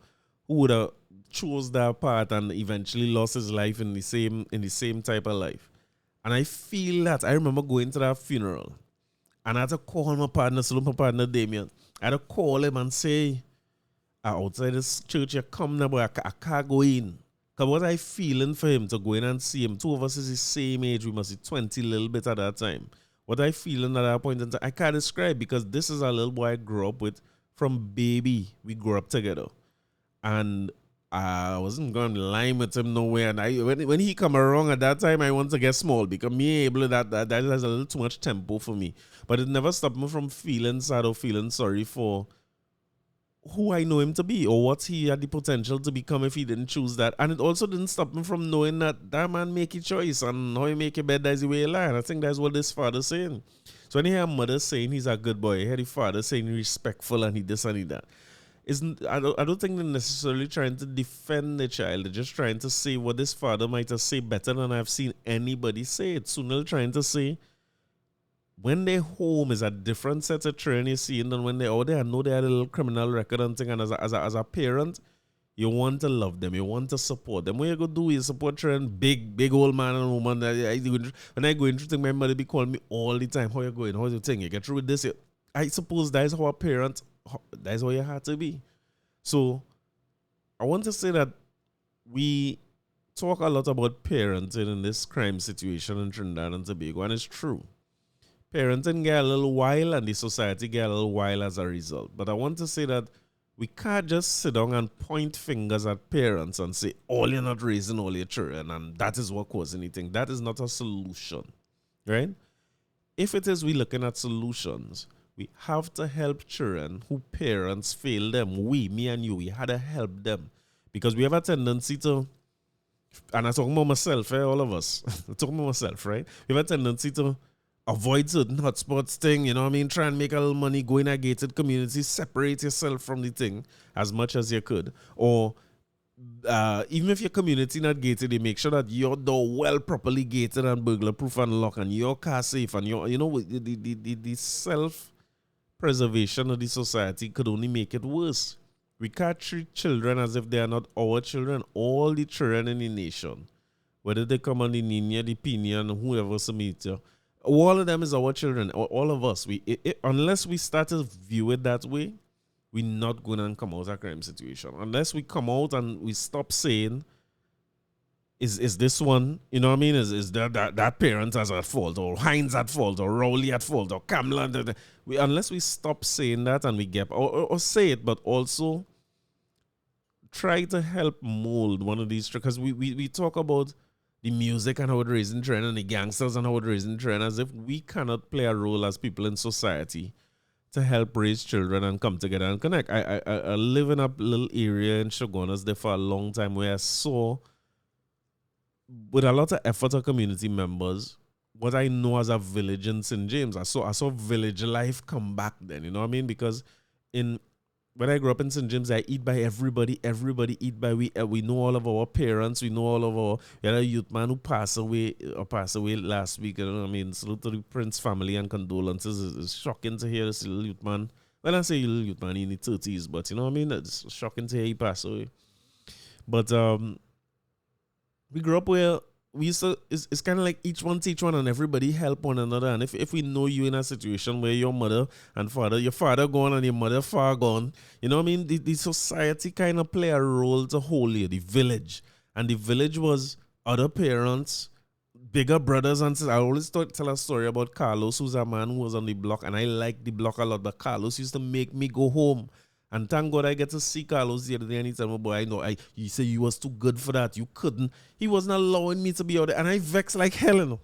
who would have chose that path and eventually lost his life in the same type of life. And I feel that I remember going to that funeral, And I had to call my partner Damien. I had to call him and say, outside this church, you come now, but I can't go in. Because what I feeling for him to go in and see him, two of us is the same age, we must be 20 a little bit at that time. What I feeling at that point in time, I can't describe, because this is a little boy I grew up with from baby. We grew up together. And I wasn't going to lie with him nowhere. And when he come around at that time, I want to get small, because me able that has a little too much tempo for me. But it never stopped me from feeling sad or feeling sorry for who I know him to be, or what he had the potential to become if he didn't choose that. And it also didn't stop me from knowing that man make a choice, and how he make a bed, that's the way he lie. And I think that's what this father's saying. So when you hear mother saying he's a good boy, you hear the father saying he's respectful and he this and he that. I don't think they're necessarily trying to defend the child. They're just trying to say what this father might have said better than I've seen anybody say it. So they're trying to say, when they're home is a different set of children you're seeing than when they're out there. I know they had a little criminal record and thing, and as a parent, you want to love them, you want to support them. What you go do is support children, big old man and woman. When I go into things, my mother be calling me all the time, how you going, how's your thing, you get through with this. I suppose that is how a parent, that is how you have to be. So I want to say that we talk a lot about parenting in this crime situation in Trinidad and Tobago, and it's true. Parenting get a little while and the society get a little while as a result. But I want to say that we can't just sit down and point fingers at parents and say, oh, you're not raising all your children and that is what caused anything. That is not a solution, right? If it is we looking at solutions, we have to help children who parents fail them. Me and you, we had to help them. Because we have a tendency to, and I'm talking about myself, all of us, I'm talking about myself, right? We have a tendency to avoid certain hotspots thing, you know what I mean? Try and make a little money, go in a gated community, separate yourself from the thing as much as you could. Or even if your community not gated, they make sure that your door well properly gated and burglar proof and locked and your car safe and your, you know, the self-preservation of the society could only make it worse. We can't treat children as if they are not our children. All the children in the nation, whether they come on the Noña, the Pina, and whoever submit you, all of them is our children, all of us. Unless we start to view it that way, we're not going to come out of a crime situation. Unless we come out and we stop saying, is this one, you know what I mean? Is that parent as at fault, or Heinz at fault, or Rowley at fault, or Kamla? Unless we stop saying that and we get, or say it, but also try to help mold one of these, because we talk about the music and how it raising trend and the gangsters and how it raising trend, as if we cannot play a role as people in society to help raise children and come together and connect. I live in a little area in Shogunas there for a long time where I saw, with a lot of effort of community members, what I know as a village in St. James. I saw village life come back then, you know what I mean? Because when I grew up in St. James, I eat by everybody. Everybody eat by we know all of our parents. We know all of our. We had a youth man who passed away last week. You know what I mean? Salute to the Prince family and condolences. It's shocking to hear this little youth man. When I say little youth man, in the 30s, but you know what I mean? It's shocking to hear he passed away. But we grew up where we used to, it's kind of like each one teach one and everybody help one another. And if we know you in a situation where your mother and father, your father gone and your mother far gone, you know what I mean? The society kind of play a role to hold you, the village. And the village was other parents, bigger brothers and sisters. I always tell a story about Carlos, who's a man who was on the block, and I like the block a lot, but Carlos used to make me go home. And thank God I get to see Carlos the other day, and he told me, boy, I know, you say you was too good for that. You couldn't. He wasn't allowing me to be out there. And I vex like hell, you know.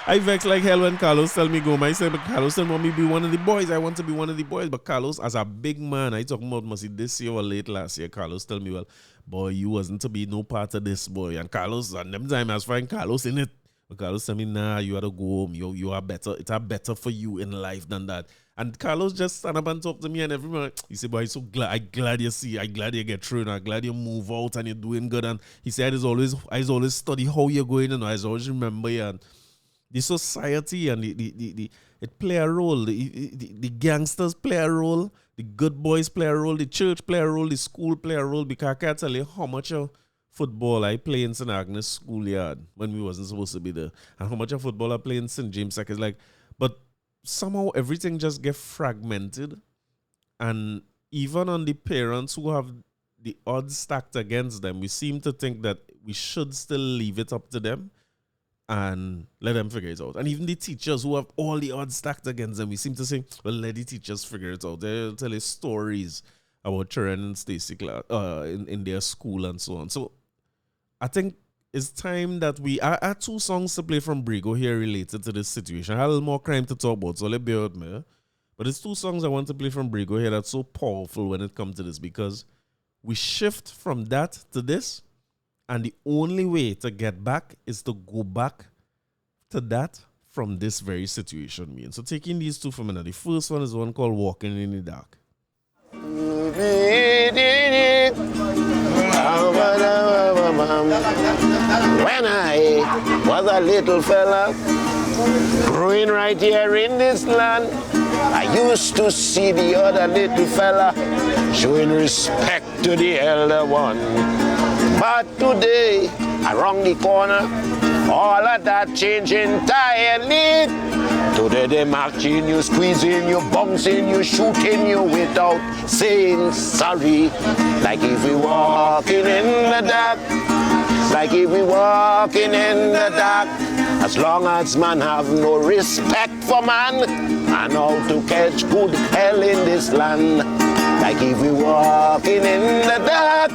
I vex like hell when Carlos tell me go. I say, but Carlos tell me be one of the boys. I want to be one of the boys. But Carlos, as a big man, I talking about must be this year or late last year, Carlos tell me, well, boy, you wasn't to be no part of this, boy. And Carlos, and them time I was finding Carlos in it. But Carlos tell me, nah, you had to go home. You are better. It's better for you in life than that. And Carlos just stand up and talk to me, and everyone, he said, boy, I'm so glad. I'm glad you get through, and I'm glad you move out and you're doing good. And he said, I always study how you're going, and I always remember you. And the society and it play a role. The gangsters play a role. The good boys play a role. The church play a role. The school play a role. Because I can't tell you how much of football I play in St. Agnes schoolyard when we wasn't supposed to be there, and how much of football I play in St. James. Like, But somehow everything just gets fragmented. And even on the parents who have the odds stacked against them, we seem to think that we should still leave it up to them and let them figure it out. And even the teachers who have all the odds stacked against them, we seem to say, well, let the teachers figure it out. They'll tell you stories about Sharon and Stacy in their school and so on. So I think it's time that I had 2 songs to play from Brigo here related to this situation. I had a little more crime to talk about, so let bear with me. But it's 2 songs I want to play from Brigo here that's so powerful when it comes to this, because we shift from that to this, and the only way to get back is to go back to that from this very situation. So taking these 2 from another. The first one is one called Walking in the Dark. When I was a little fella growing right here in this land, I used to see the other little fella showing respect to the elder one. But today, around the corner, all of that changed entirely. Today they marching you, squeezing you, bouncing you, shooting you without saying sorry. Like if we walking in the dark, like if we walking in the dark. As long as man have no respect for man, and how to catch good hell in this land. Like if we walking in the dark,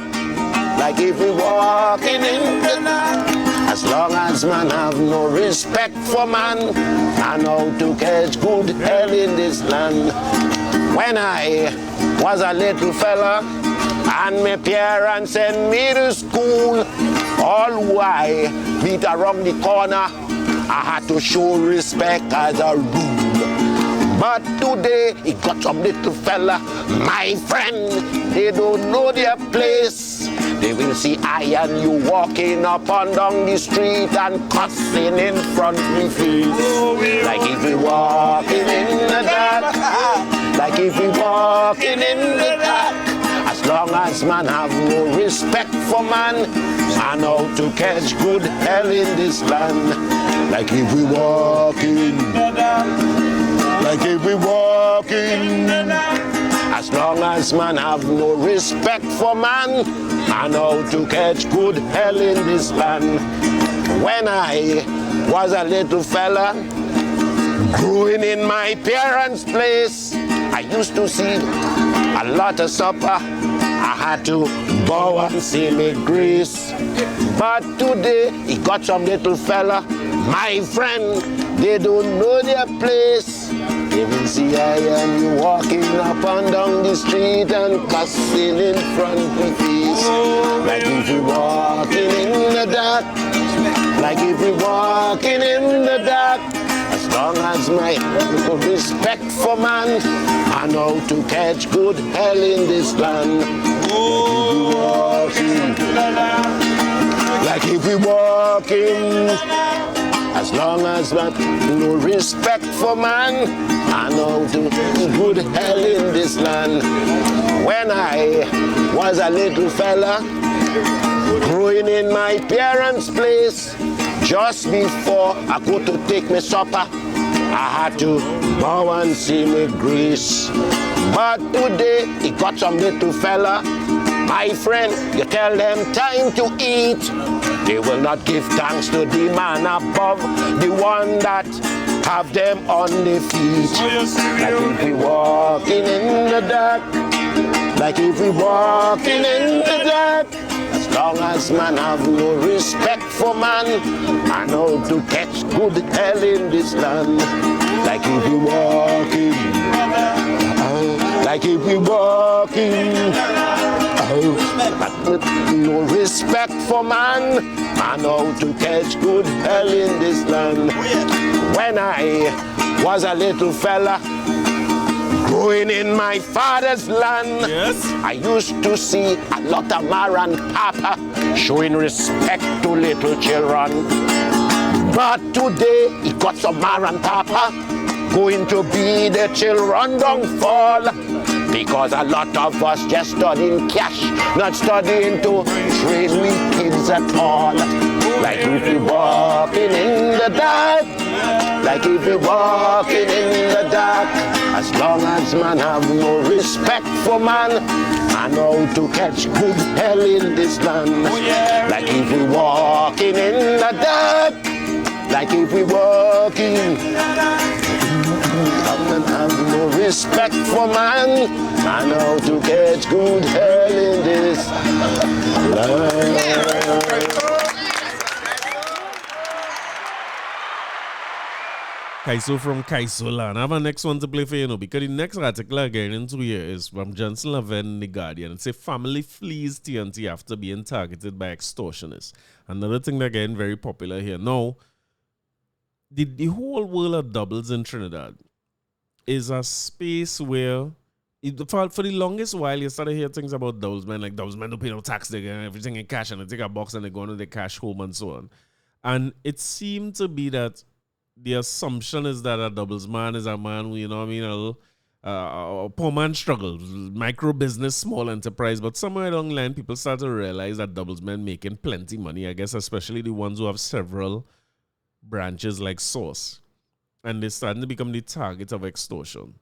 like if we walking in the dark. As long as man have no respect for man, and how to catch good hell in this land. When I was a little fella, and my parents sent me to school, all who I meet around the corner, I had to show respect as a rule. But today, it got some little fella, my friend, they don't know their place. They will see I and you walking up and down the street and cussing in front of me face. Like if we walking in the dark, like if we walking in the dark. As long as man have no respect for man, I know to catch good hell in this land. Like if we walking, like if we walking. As long as man have no respect for man, I know to catch good hell in this land. When I was a little fella, growing in my parents' place, I used to see a lot of supper. I had to bow and say me grace. But today, he got some little fella, my friend, they don't know their place. They will see I am you walking up and down the street and cussing in front of me face. Like if we walking in the dark, like if we walking in the dark. As long as my respect for man, I know to catch good hell in this land. Like if we walking, as long as man no respect for man, I know to good hell in this land. When I was a little fella, growing in my parents' place, just before I go to take me supper, I had to bow and say me grace. But today, he got some little fella, my friend, you tell them time to eat. They will not give thanks to the man above, the one that have them on their feet. Like if we walking in the dark, like if we walking in the dark. As long as man have no respect for man, I know to catch good hell in this land. Like if we walking, like if we walking, but with no respect for man, I know to catch good hell in this land. When I was a little fella, growing in my father's land, yes, I used to see a lot of ma and papa showing respect to little children. But today, he got some ma and papa going to be the children downfall. Because a lot of us just studying cash, not studying to train we kids at all. Like if we walking in the dark, like if we walking in the dark. As long as man have no respect for man, I know to catch good hell in this land. Like if we walking in the dark, like if we walking, man have no respect for man, I know to catch good hell in this land. Kaiso from Kaiso land. I have a next one to play for you now, because the next article I get into here is from Johnson Levin, The Guardian. It says family flees TNT after being targeted by extortionists. Another thing that getting very popular here. Now, the whole world of doubles in Trinidad is a space where for the longest while you started hearing things about doubles men, like doubles men don't pay no tax, they get everything in cash and they take a box and they go into the cash home and so on. And it seemed to be that the assumption is that a doubles man is a man who, you know what I mean, a poor man struggles, micro business, small enterprise. But somewhere along the line, people start to realize that doubles men making plenty money, I guess, especially the ones who have several branches like Source. And they're starting to become the target of extortion.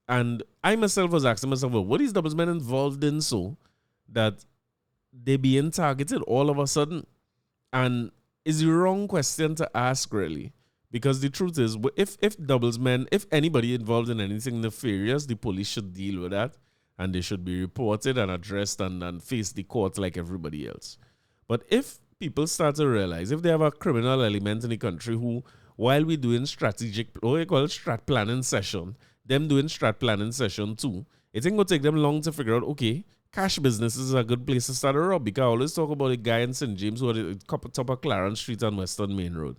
And I myself was asking myself, well, what is doubles men involved in so that they being targeted all of a sudden? And it's the wrong question to ask, really. Because the truth is, if doubles men, if anybody involved in anything nefarious, the police should deal with that. And they should be reported and addressed and face the court like everybody else. But if people start to realize, if they have a criminal element in the country who, while we're doing strategic, what we call strat planning session, them doing strat planning session too, it ain't going to take them long to figure out, okay, cash business is a good place to start a rob. Because I always talk about a guy in St. James who had a top of Clarence Street on Western Main Road.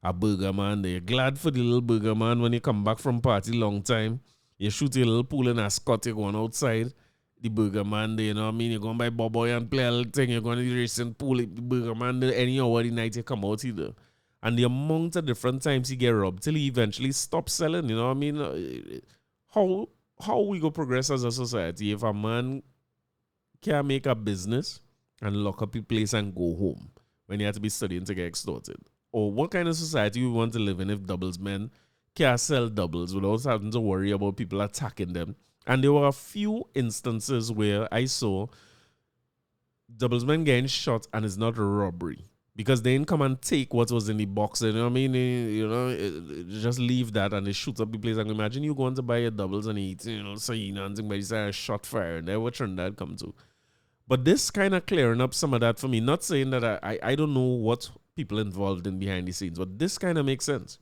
A burger man, they're glad for the little burger man when you come back from party long time. You shoot a little pool in Ascot, you're going outside. The burger man, you know what I mean? You're going by Boboy and play a little thing. You're going to the racing pool. The burger man, any hour of the night you come out either. And the amount of different times he get robbed till he eventually stops selling, you know what I mean? How we go progress as a society if a man can make a business and lock up his place and go home when he had to be studying to get extorted? Or what kind of society we want to live in if doubles men can sell doubles without having to worry about people attacking them? And there were a few instances where I saw doubles men getting shot and it's not a robbery. Because they didn't come and take what was in the box. You know what I mean? Just leave that and they shoot up the place. And imagine you going to buy your doubles and eat, sayina and things, but you say a shot fire. And then what turn that come to? But this kind of clearing up some of that for me. Not saying that I don't know what people involved in behind the scenes, but this kind of makes sense.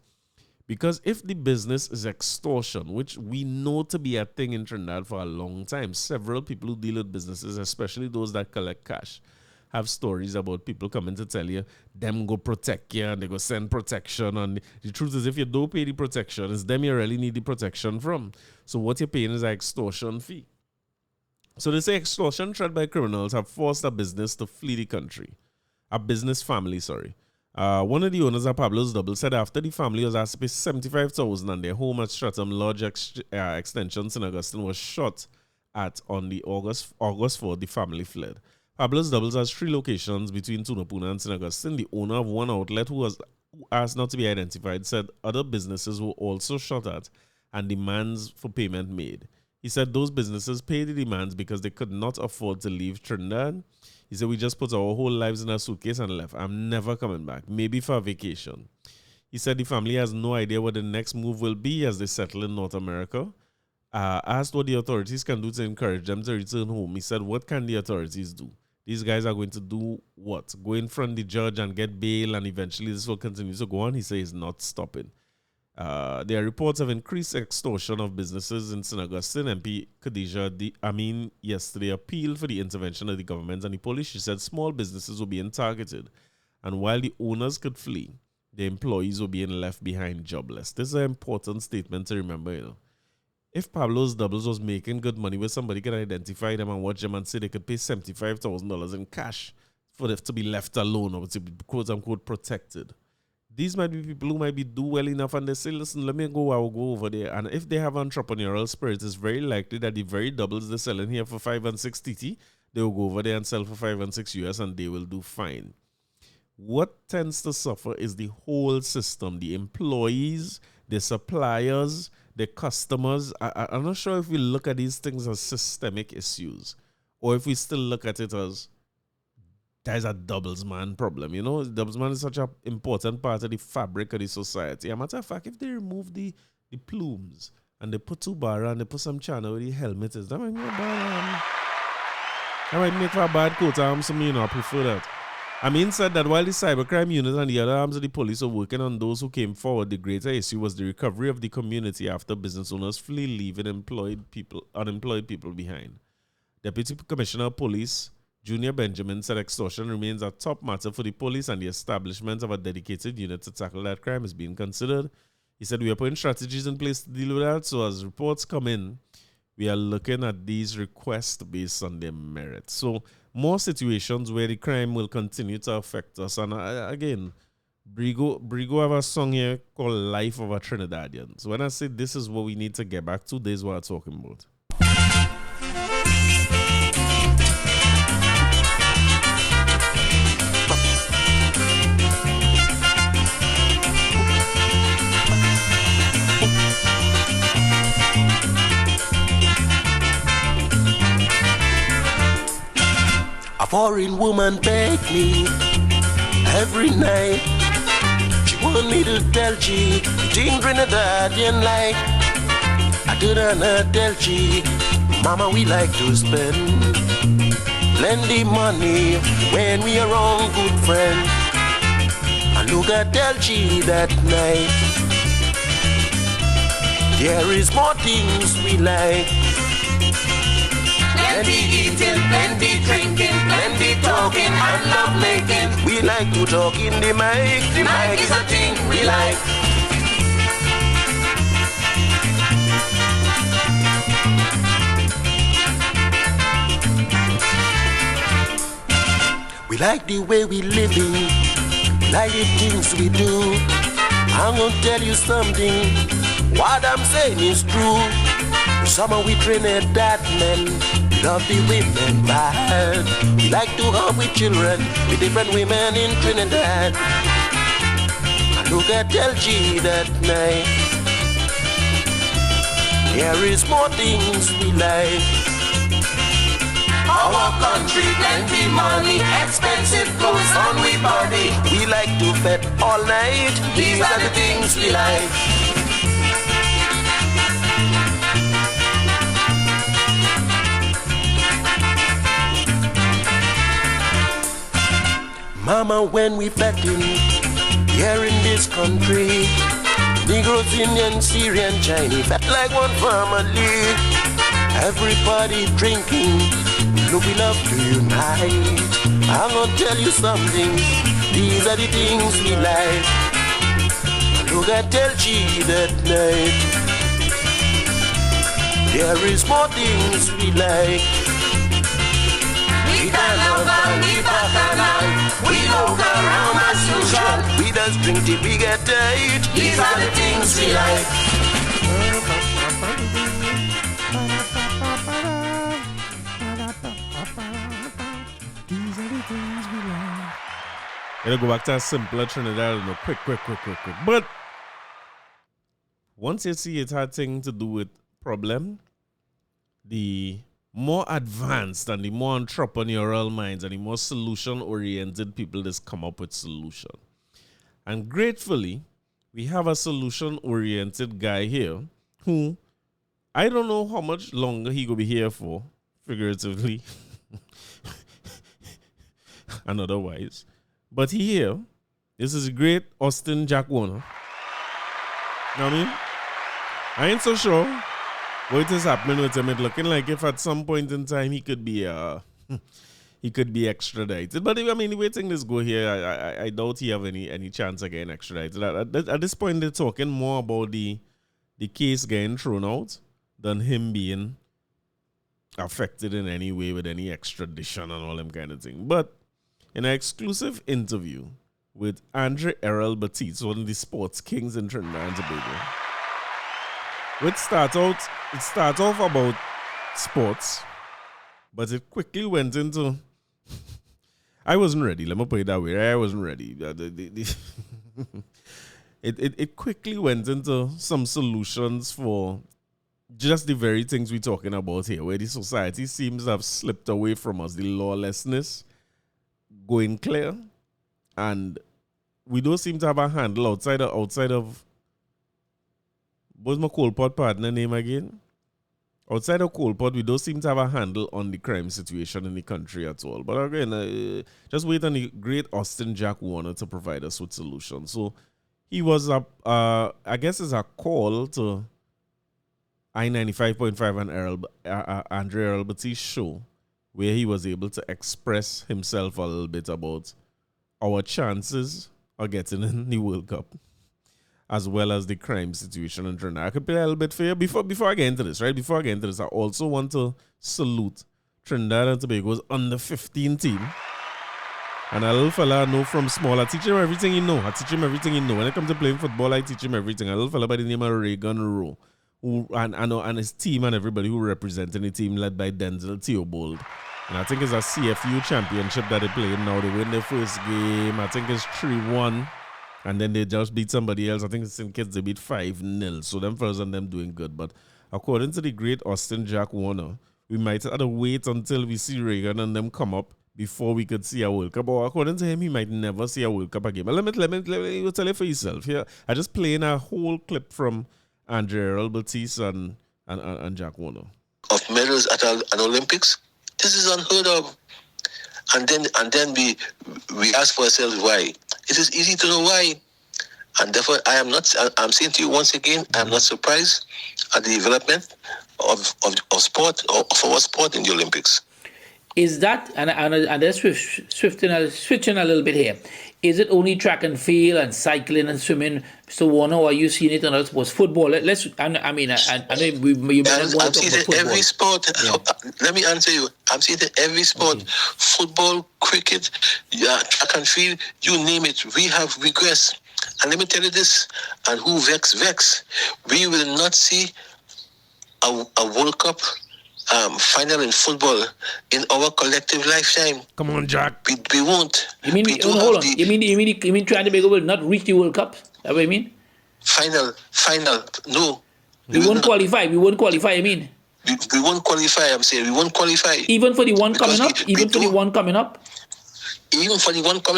Because if the business is extortion, which we know to be a thing in Trinidad for a long time, several people who deal with businesses, especially those that collect cash, have stories about people coming to tell you, them go protect you and they go send protection. And the truth is, if you don't pay the protection, it's them you really need the protection from. So what you're paying is an extortion fee. So they say extortion threat by criminals have forced a business to flee the country. A business family, sorry. One of the owners of Pablo's Double said after the family was asked to pay $75,000 and their home at Stratham Lodge Extension in Augustine was shot at on the August 4th, the family fled. Pablo's Doubles has 3 locations between Tunapuna and St. Augustine. The owner of one outlet, who asked not to be identified, said other businesses were also shot at and demands for payment made. He said those businesses paid the demands because they could not afford to leave Trinidad. He said, we just put our whole lives in a suitcase and left. I'm never coming back, maybe for a vacation. He said the family has no idea what the next move will be as they settle in North America. Asked what the authorities can do to encourage them to return home. He said, what can the authorities do? These guys are going to do what? Go in front of the judge and get bail and eventually this will continue to go on? He says not stopping. There are reports of increased extortion of businesses in St. Augustine. MP Khadija Amin yesterday appealed for the intervention of the government and the police. She said small businesses were being targeted. And while the owners could flee, the employees were being left behind jobless. This is an important statement to remember, If Pablo's Doubles was making good money where somebody could identify them and watch them and say they could pay $75,000 in cash for them to be left alone or to be quote-unquote protected. These might be people who might be do well enough and they say, listen, let me go, I will go over there. And if they have entrepreneurial spirit, it's very likely that the very doubles they're selling here for 5 and 6 TT, they will go over there and sell for 5 and 6 US and they will do fine. What tends to suffer is the whole system, the employees, their suppliers, their customers. I'm not sure if we look at these things as systemic issues or if we still look at it as there's a doublesman problem. You know, doublesman is such an important part of the fabric of the society. As a matter of fact, if they remove the plumes and they put 2 bar and they put some channel where the helmet is, that might make for a bad coat arm. Some, you know, I prefer that. I mean, said that while the cybercrime unit and the other arms of the police are working on those who came forward, the greater issue was the recovery of the community after business owners flee, leaving unemployed people behind. Deputy Commissioner of Police Junior Benjamin said extortion remains a top matter for the police and the establishment of a dedicated unit to tackle that crime is being considered. He said, we are putting strategies in place to deal with that, so as reports come in, we are looking at these requests based on their merits. So more situations where the crime will continue to affect us. And again, Brigo have a song here called Life of a Trinidadian. So when I say this is what we need to get back to, this is what I'm talking about. A foreign woman begged me every night. She want me to tell she the thing Trinidadian like. I didn't tell she, Mama, we like to spend plenty money when we are on good friends. And look at tell she that night. There is more things we like. Plenty eating, plenty drinking, plenty talking and love making. We like to talk in the mic. The mic is a thing we like. We like the way we living, like the things we do. I'm gonna tell you something, what I'm saying is true. Some of we Trinidad men love the women bad. We like to hug with children, with different women in Trinidad. I look at LG that night. There is more things we like. Our country, plenty money, expensive clothes on we body. We like to fed all night. These are the things we like. Mama, when we betting here in this country, Negroes, Indian, Syrian, Chinese, fat like one family. Everybody drinking, look, we love to unite. I'm gonna tell you something, these are the things we like. Look at LG that night. There is more things we like. We can love and we bacchanal. We don't go around as usual. We just drink till we get tight. These are the things we like. These are the things we like. It'll go back to a simpler Trinidad. No, quick. But once you see it had thing to do with problem, the more advanced and the more entrepreneurial minds and the more solution-oriented people just come up with solution. And gratefully, we have a solution-oriented guy here who, I don't know how much longer he will be here for, figuratively and otherwise. But he here, this is great Austin Jack Warner. You know what I mean? I ain't so sure what is happening with him. It's looking like if at some point in time he could be extradited. But I mean, the way things go here, I doubt he have any chance of getting extradited. At this point, they're talking more about the case getting thrown out than him being affected in any way with any extradition and all them kind of thing. But in an exclusive interview with Andre Errol Batiste, one of the sports kings in Trinidad and Tobago, it starts off about sports, but it quickly went into. I wasn't ready. Let me put it that way. I wasn't ready. it quickly went into some solutions for just the very things we're talking about here, where the society seems to have slipped away from us, the lawlessness going clear, and we don't seem to have a handle outside of what's my coal pot partner name again? Outside of coal pot, we don't seem to have a handle on the crime situation in the country at all. But again, just wait on the great Austin Jack Warner to provide us with solutions. So he was I guess it's a call to I-95.5 and Andre Erlbati's show, where he was able to express himself a little bit about our chances of getting in the World Cup, as well as the crime situation in Trinidad. I could play a little bit for you before I get into this, right? Before I get into this, I also want to salute Trinidad and Tobago's under 15 team. And a little fella I know from small. I teach him everything he know. When it comes to playing football, I teach him everything. A little fella by the name of Reagan Rowe, and his team and everybody who representing the team led by Denzel Theobald. And I think it's a CFU championship that they playing now. They win their first game. I think it's 3-1. And then they just beat somebody else. I think it's St. Kitts, they beat 5-0. So them fellas and them doing good. But according to the great Austin Jack Warner, we might have to wait until we see Reagan and them come up before we could see a World Cup. Or according to him, he might never see a World Cup again. But let me tell you for yourself. Here, I just playing a whole clip from Andre Erlbatis and Jack Warner. Of medals at an Olympics, this is unheard of. And then we ask for ourselves why. It is easy to know why. And therefore, I'm saying to you once again, I'm not surprised at the development of sport, of our sport in the Olympics. Is that, and let's switching a little bit here, is it only track and field and cycling and swimming, Mr. Warner, or are you seeing it in other sports? Football, I know you I'm seeing it in every sport. Yeah. Let me answer you. I'm seeing it in every sport. Okay. Football, cricket, track and field, you name it. We have regressed. And let me tell you this, and who vex. We will not see a World Cup final in football in our collective lifetime. Come on, Jack. We won't. You mean hold on? You mean Trinidad and Tobago will not reach the World Cup? That what you mean? Final. No. We won't qualify. We won't qualify. I mean. We won't qualify. I'm saying we won't qualify. Even for the one coming up. Even for the one coming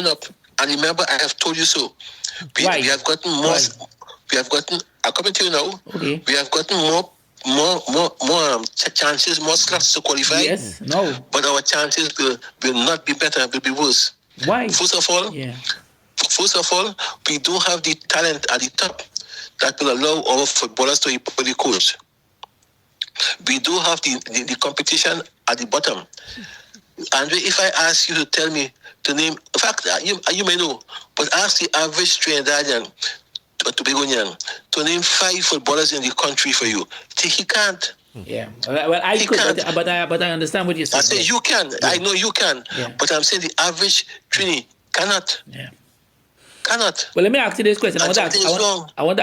up. And remember, I have told you so. We have gotten more. Why? We have gotten. I'm coming to you now. Okay. We have gotten more chances, more slots to qualify. Yes, no. But our chances will not be better, will be worse. Why? First of all, we don't have the talent at the top that will allow our footballers to be properly coached. We do have the competition at the bottom. And if I ask you to tell me to name, in fact, you may know, but ask the average Trinidadian Tobagonian to name 5 footballers in the country for you. He can't. Yeah. Well, I could, but I understand what you're saying. I say you can. Yeah. I know you can. Yeah. But I'm saying the average Trini cannot. Yeah. Cannot. Well, let me ask you this question. I want to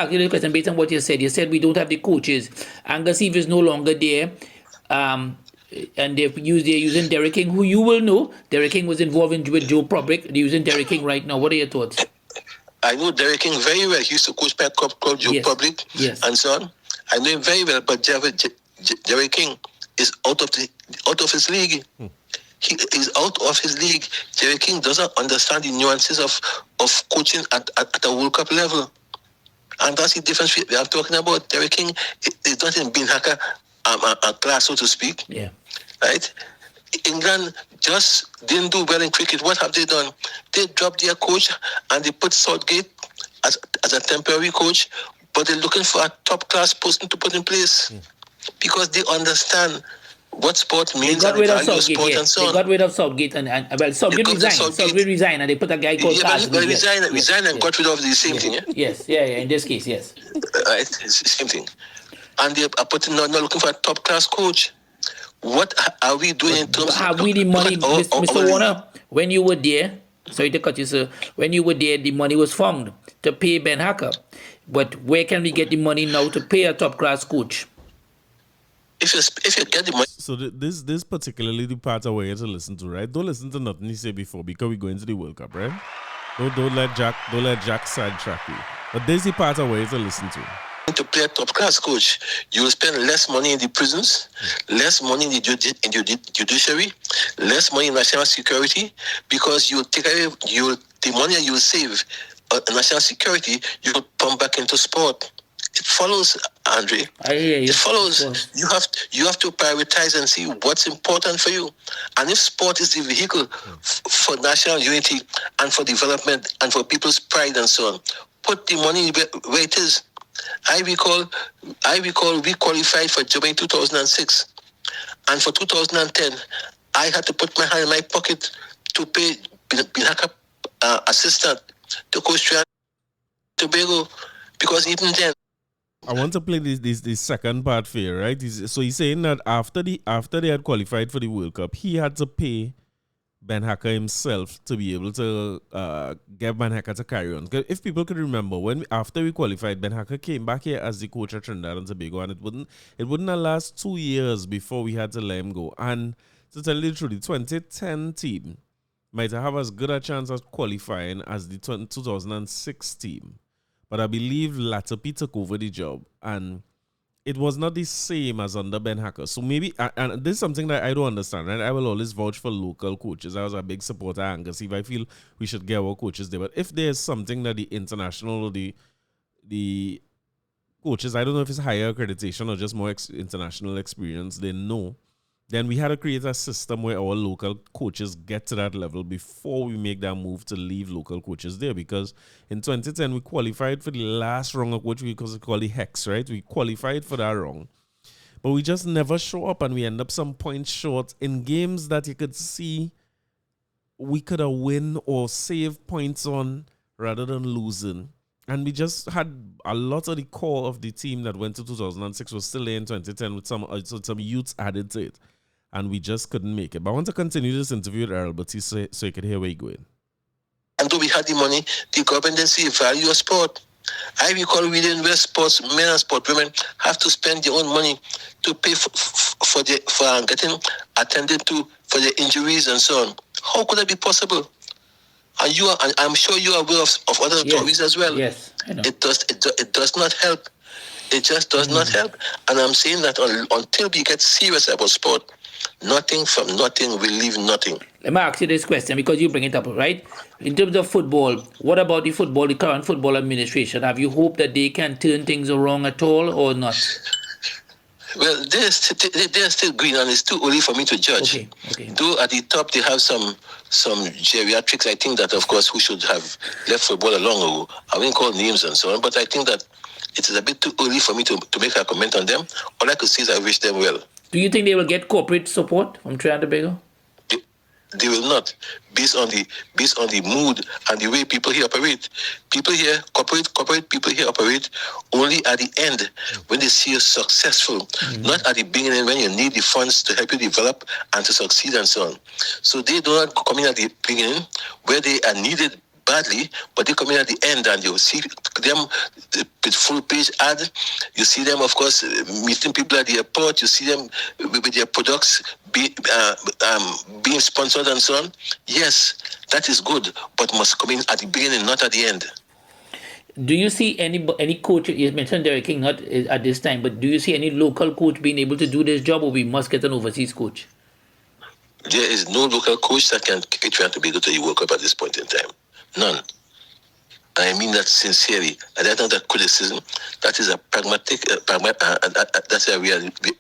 ask you this question based on what you said. You said we don't have the coaches. Angus Eve is no longer there. And they're using Derek King, who you will know. Derek King was involved with Joe Probrick. They're using Derek King right now. What are your thoughts? I know Derek King very well. He used to coach Pet Club Joe Probrick and so on. I know him very well, but Derek King is out of his league. He is out of his league. Derek King doesn't understand the nuances of coaching at a World Cup level. And that's the difference I'm talking about. Derek King is not in Bin Haka a class, so to speak. Yeah. Right? England just didn't do well in cricket. What have they done? They dropped their coach and they put Southgate as a temporary coach, but they're looking for a top-class person to put in place because they understand what sport means and the value of sport and so on. They got rid of Southgate and Southgate resigned. Southgate resigned and they put a guy called Carson. Resigned and got rid of the same thing, yeah? Yes, in this case, yes. Right, it's the same thing. And they are now looking for a top-class coach. What are we doing in terms of... Have we the money, Mr. Warner, when you were there, sorry to cut you, sir, when you were there, the money was found to pay Ben Hacker. But where can we get the money now to pay a top-class coach? If you get the money... So this particularly the part I want you to listen to, right? Don't listen to nothing he said before because we go into the World Cup, right? Don't let Jack sidetrack you. But there's the part of ways to listen to. To play a top-class coach, you will spend less money in the prisons, less money in the judiciary, less money in national security, because you will take away the money you will save on national security, you will pump back into sport. It follows, Andre. I hear you. It follows. You have to prioritize and see what's important for you. And if sport is the vehicle for national unity and for development and for people's pride and so on, put the money where it is. I recall we qualified for Jamaica in 2006. And for 2010, I had to put my hand in my pocket to pay Binaka assistant to Coach Trinidad and Tobago, because even then. I want to play this second part for you, right? So he's saying that after they had qualified for the World Cup, he had to pay Ben Hacker himself to be able to get Ben Hacker to carry on. If people could remember, after we qualified, Ben Hacker came back here as the coach of Trinidad and Tobago, and it wouldn't have last 2 years before we had to let him go. And to tell you the truth, the 2010 team might have as good a chance of qualifying as the 2006 team. But I believe Latapi took over the job, and it was not the same as under Ben Hacker. So maybe, and this is something that I don't understand, right? I will always vouch for local coaches. I was a big supporter of Angus. If I feel we should get our coaches there. But if there's something that the international or the coaches, I don't know if it's higher accreditation or just more international experience, they know, then we had to create a system where our local coaches get to that level before we make that move to leave local coaches there. Because in 2010, we qualified for the last round of which we call the Hex, right? We qualified for that round. But we just never show up, and we end up some points short in games that you could see we could have win or save points on rather than losing. And we just had a lot of the core of the team that went to 2006 was still there in 2010 with some youths added to it. And we just couldn't make it. But I want to continue this interview with Earl Batiste so you can hear where you're going. And though we had the money, the government didn't see value of sport. I recall we didn't where sports men and sport women have to spend their own money to pay for getting attended to for their injuries and so on. How could that be possible? And I'm sure you are aware of other stories as well. Yes, I know. It does not help. It just does not help. And I'm saying that until we get serious about sport, nothing from nothing will leave nothing. Let me ask you this question because you bring it up, right? In terms of football, what about the current football administration? Have you hope that they can turn things around at all or not? Well, they're still green, and it's too early for me to judge. Okay. Though at the top they have some geriatrics, I think that, of course, who should have left football a long ago. I won't call names and so on, but I think that it is a bit too early for me to make a comment on them. All I could say is I wish them well. Do you think they will get corporate support from Trinidad and Tobago? They will not, based on the mood and the way people here operate. People here, corporate people here operate only at the end when they see you successful, not at the beginning when you need the funds to help you develop and to succeed and so on. So they do not come in at the beginning where they are needed badly, but they come in at the end, and you see them with full page ad. You see them, of course, meeting people at the airport. You see them with their products being sponsored and so on. Yes, that is good, but must come in at the beginning, not at the end. Do you see any coach? You mentioned Derek King not at this time, but do you see any local coach being able to do this job, or we must get an overseas coach? There is no local coach that can try to be able to World Cup at this point in time. None. I mean that sincerely. And that's not a criticism. That is a pragmatic, that's a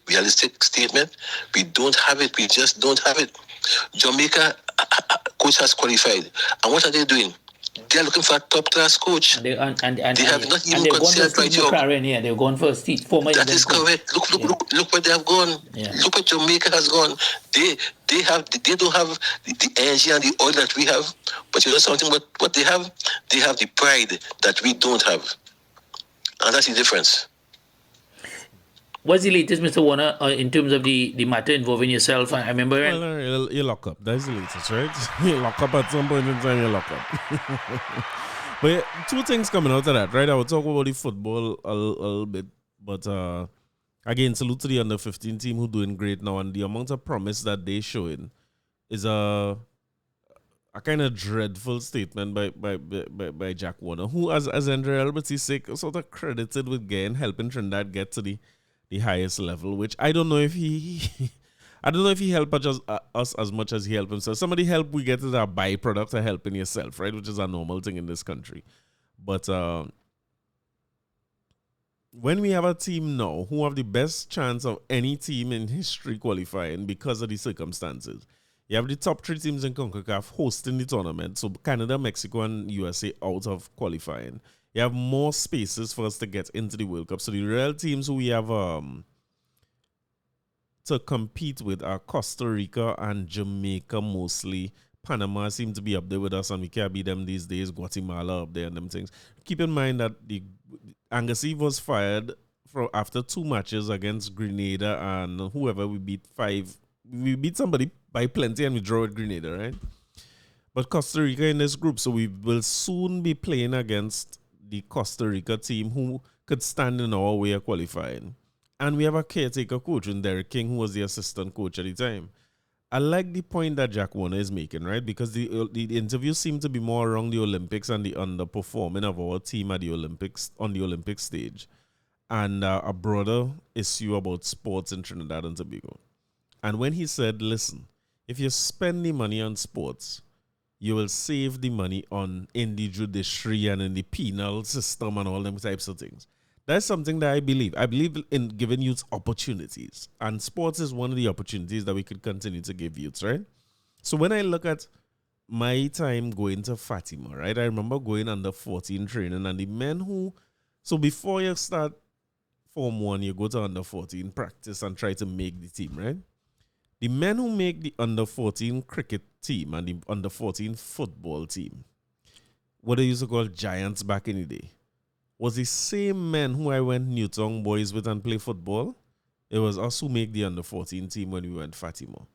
realistic statement. We don't have it. We just don't have it. Jamaica coach has qualified. And what are they doing? They are looking for a top-class coach. They have not even considered right job. They're going for Steve. That is correct. Look where they have gone. Yeah. Look where Jamaica has gone. They don't have the energy and the oil that we have. But you know something? What they have? They have the pride that we don't have. And that's the difference. What's the latest, Mr. Warner, in terms of the matter involving yourself? I remember... Well, you lock up. That's the latest, right? You lock up at some point in time, you lock up. But yeah, two things coming out of that, right? I will talk about the football a little bit. But again, salute to the under-15 team who doing great now. And the amount of promise that they're showing is... a kind of dreadful statement by Jack Warner, who, as Andre Albert's sake, sort of credited with helping Trinidad get to the highest level, which I don't know if he I don't know if he helped us as much as he helped himself. Somebody help, we get is a byproduct of helping yourself, right? Which is a normal thing in this country. But when we have a team now who have the best chance of any team in history qualifying because of the circumstances, you have the top 3 teams in CONCACAF hosting the tournament, so Canada, Mexico, and USA out of qualifying. You have more spaces for us to get into the World Cup. So the real teams who we have to compete with are Costa Rica and Jamaica mostly. Panama seem to be up there with us, and we can't beat them these days. Guatemala up there and them things. Keep in mind that the Angus Eve was fired after 2 matches against Grenada and whoever we beat 5. We beat somebody by plenty and we draw with Grenada, right? But Costa Rica in this group, so we will soon be playing against the Costa Rica team who could stand in our way of qualifying. And we have a caretaker coach in Derek King, who was the assistant coach at the time. I like the point that Jack Warner is making, right? Because the interview seemed to be more around the Olympics and the underperforming of our team at the Olympics, on the Olympic stage, and a broader issue about sports in Trinidad and Tobago. And when he said, listen, if you spend the money on sports, you will save the money in the judiciary and in the penal system and all them types of things. That's something that I believe. I believe in giving youth opportunities. And sports is one of the opportunities that we could continue to give youths, right? So when I look at my time going to Fatima, right? I remember going under 14 training, and the men who... So before you start Form 1, you go to under 14 practice and try to make the team, right? The men who make the under 14 cricket team and the under 14 football team, what they used to call giants back in the day, was the same men who I went Newtown Boys with and play football. It was us who make the under 14 team when we went Fatima.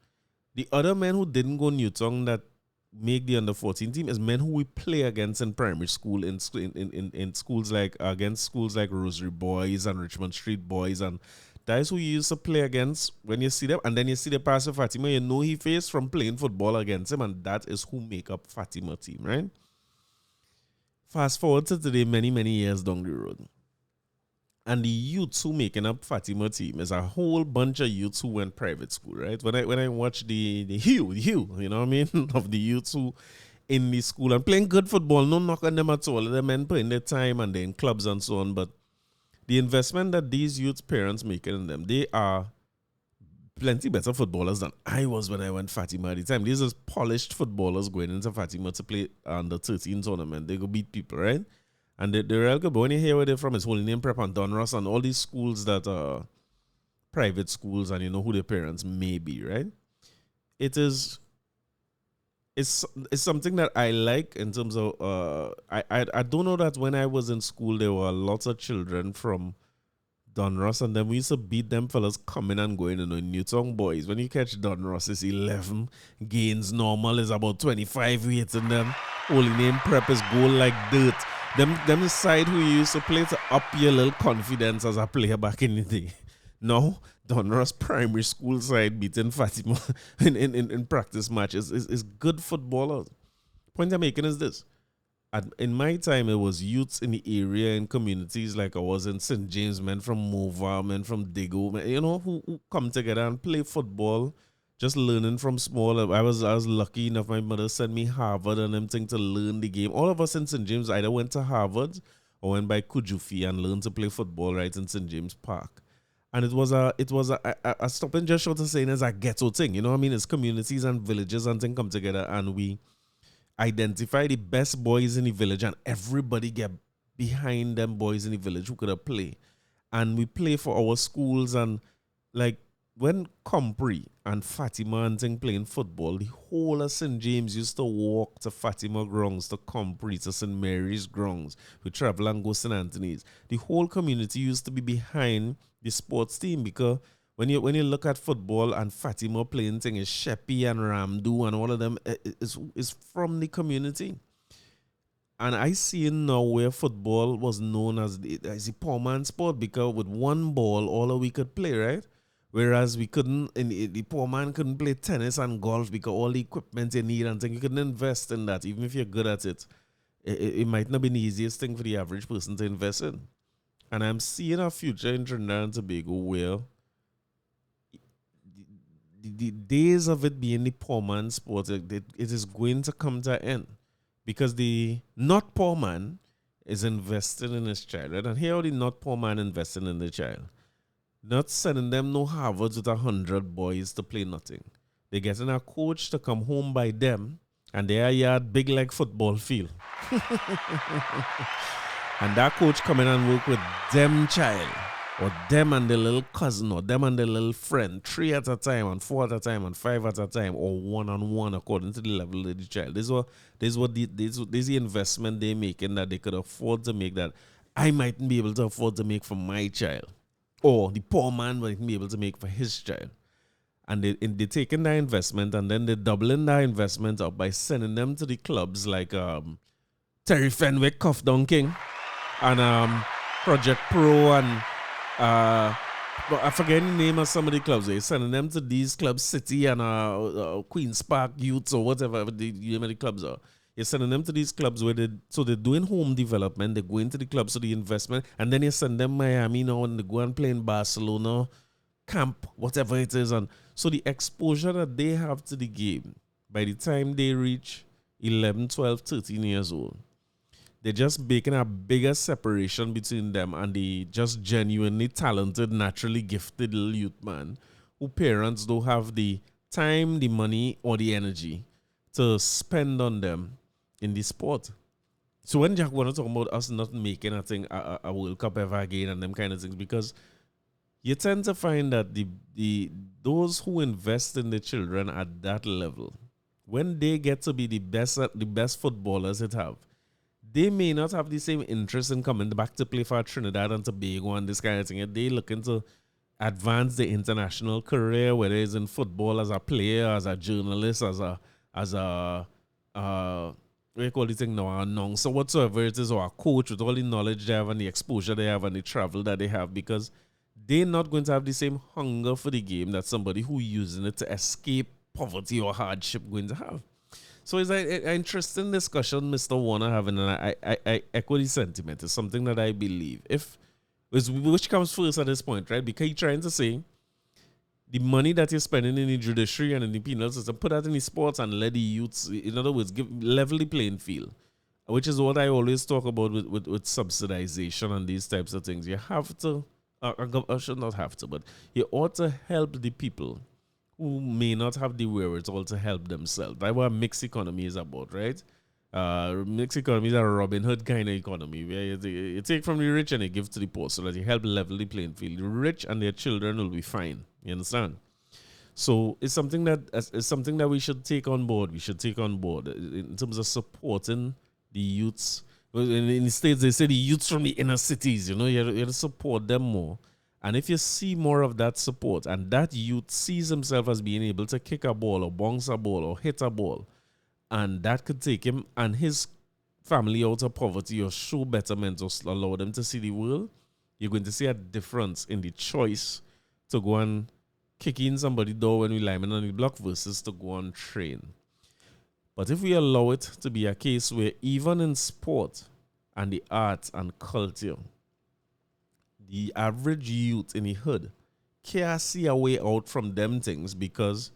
The other men who didn't go Newtown that make the under 14 team is men who we play against in primary school in schools like against schools like Rosary Boys and Richmond Street Boys, and that's who you used to play against when you see them. And then you see the pass of Fatima, you know he faced from playing football against him, and that is who make up Fatima team, right? Fast forward to today, many, many years down the road. And the youths who making up Fatima team is a whole bunch of youths who went private school, right? When I watch the hue, you know what I mean, of the youths who in the school and playing good football, no knock on them at all. The men putting their time and they're in clubs and so on. But the investment that these youths' parents making in them, they are plenty better footballers than I was when I went Fatima at the time. These are polished footballers going into Fatima to play under 13 tournament. They go beat people, right? And they're real good. But when you hear where they're from, it's Holy Name Prep and Donruss and all these schools that are private schools, and you know who their parents may be, right? It's something that I like in terms of I don't know that when I was in school there were lots of children from Donruss, and then we used to beat them fellas coming and going. You know, Newtown Boys, when you catch Donruss, it's 11 gains. Normal is about 25 weights in them. Holy Name Prep is goal like dirt. Them side who you used to play to up your little confidence as a player back in the day. No, Donruss primary school side beating Fatima in practice matches is good footballers. Point I'm making is this. In my time, it was youths in the area and communities like I was in St. James, men from Mova, men from Digo, men, you know, who come together and play football, just learning from small. I was lucky enough, my mother sent me Harvard and them thing to learn the game. All of us in St. James either went to Harvard or went by Kujufi and learned to play football right in St. James Park. And it was a stopping just short of saying it's a ghetto thing, you know what I mean? It's communities and villages and things come together, and we identify the best boys in the village, and everybody get behind them boys in the village who could play. And we play for our schools, and like when Compre and Fatima and thing playing football, the whole of St. James used to walk to Fatima grounds, to Compre, to St. Mary's grounds. We travel and go St. Anthony's. The whole community used to be behind the sports team, because when you look at football and Fatima playing thing is Sheppy and Ramdu and all of them is from the community. And I see now where football was known as the poor man's sport, because with one ball all we could play, right? Whereas we couldn't, the poor man couldn't play tennis and golf because all the equipment you need and things, you couldn't invest in that. Even if you're good at it, it might not be the easiest thing for the average person to invest in. And I'm seeing a future in Trinidad and Tobago where the days of it being the poor man's sport, it is going to come to an end. Because the not poor man is invested in his child, right? And here are the not poor man investing in the child. Not sending them no Harvards with 100 boys to play nothing. They're getting a coach to come home by them, and they are yard big like football field. And that coach come in and work with them child, or them and the little cousin, or them and the little friend, 3 at a time, and 4 at a time, and 5 at a time, or 1-on-1 according to the level of the child. This is the investment they making that they could afford to make that I mightn't be able to afford to make for my child. Or the poor man might be able to make for his child. And they're taking that investment and then they're doubling that investment up by sending them to the clubs like Terry Fenwick, Cuff Down King, and Project Pro, and I forget the name of some of the clubs. They're sending them to these clubs, City and Queen's Park Youths or whatever the name of the clubs are. You're sending them to these clubs where they're doing home development, they're going to the clubs for the investment, and then you send them Miami now and they go and play in Barcelona, camp, whatever it is. And so the exposure that they have to the game, by the time they reach 11, 12, 13 years old, they're just making a bigger separation between them and the just genuinely talented, naturally gifted little youth man who parents don't have the time, the money, or the energy to spend on them in the sport. So when Jack wanted to talk about us not making a World Cup ever again and them kind of things, because you tend to find that those who invest in the children at that level, when they get to be the best footballers it have, they may not have the same interest in coming back to play for Trinidad and Tobago and this kind of thing. They looking to advance their international career, whether it's in football, as a player, as a journalist, as a what do you call this thing now, announcer, whatsoever it is, or a coach, with all the knowledge they have and the exposure they have and the travel that they have, because they're not going to have the same hunger for the game that somebody who using it to escape poverty or hardship going to have. So it's an interesting discussion Mr. Warner having, and I echo the sentiment. It's something that I believe. Which comes first at this point, right? Because he's trying to say the money that you're spending in the judiciary and in the penal system, put that in the sports and let the youths, in other words, level the playing field, which is what I always talk about with subsidization and these types of things. You have to, I should not have to, but you ought to help the people who may not have the wherewithal to help themselves. That's what mixed economy is about, right? Mixed economy is a Robin Hood kind of economy where you take from the rich and you give to the poor so that you help level the playing field. The rich and their children will be fine. You understand? So it's something that we should take on board. We should take on board in terms of supporting the youths. In the States, they say the youths from the inner cities, you have to support them more. And if you see more of that support and that youth sees himself as being able to kick a ball or bounce a ball or hit a ball, and that could take him and his family out of poverty or show betterment or allow them to see the world, you're going to see a difference in the choice to go and kick in somebody's door when we lineman on the block versus to go and train. But if we allow it to be a case where even in sport and the arts and culture, the average youth in the hood can't see a way out from them things, because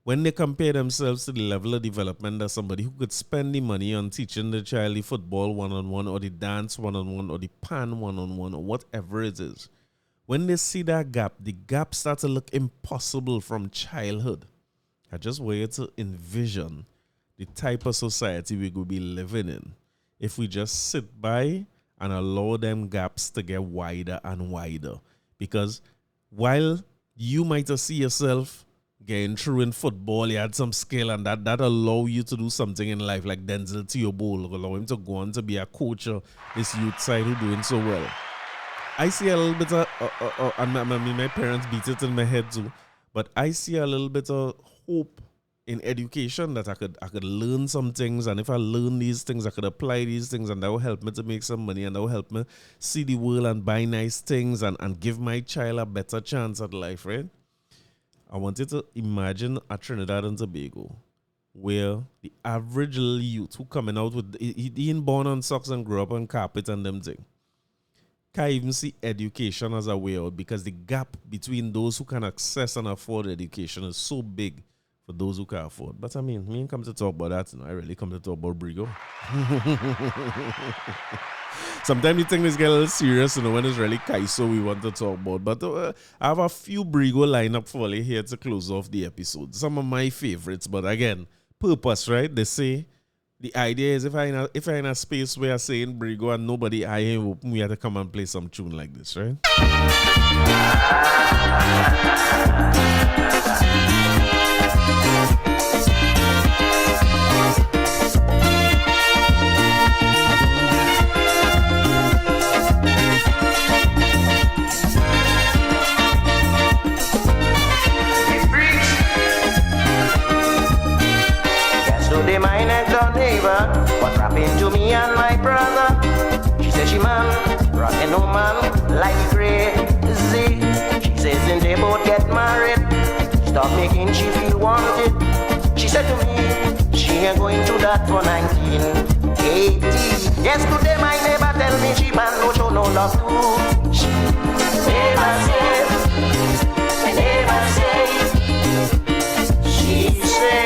when they compare themselves to the level of development of somebody who could spend the money on teaching the child the football one-on-one or the dance one-on-one or the pan one-on-one or whatever it is, when they see that gap, the gap starts to look impossible from childhood. I just want you to envision the type of society we could be living in if we just sit by and allow them gaps to get wider and wider. Because while you might see yourself getting through in football, you had some skill, and that allow you to do something in life, like Denzel Theobald, allow him to go on to be a coach of this youth side who doing so well. I see a little bit of, and my parents beat it in my head too, but I see a little bit of hope in education that I could learn some things, and if I learn these things, I could apply these things, and that will help me to make some money, and that will help me see the world and buy nice things and give my child a better chance at life, right? I want you to imagine a Trinidad and Tobago where the average little youth who coming out with he ain't born on socks and grew up on carpet and them thing can't even see education as a way out, because the gap between those who can access and afford education is so big for those who can't afford. But I mean, we ain't come to talk about that, I really come to talk about Brigo. Sometimes you think this get a little serious, when it's really Kaiso we want to talk about. But I have a few Brigo lineup for you here to close off the episode. Some of my favorites, but again, purpose, right? They say the idea is if I in a space where I say in Brigo and nobody I ain't open, we have to come and play some tune like this, right? Yesterday my next door neighbor was rapping to me and my brother. She said she man, rockin' no man like crazy. She says then they both get married, stop making she feel wanted. She said to me, she ain't going to that for 1980. Yesterday my neighbor tell me she man no show no love to. She never said, never say, she say.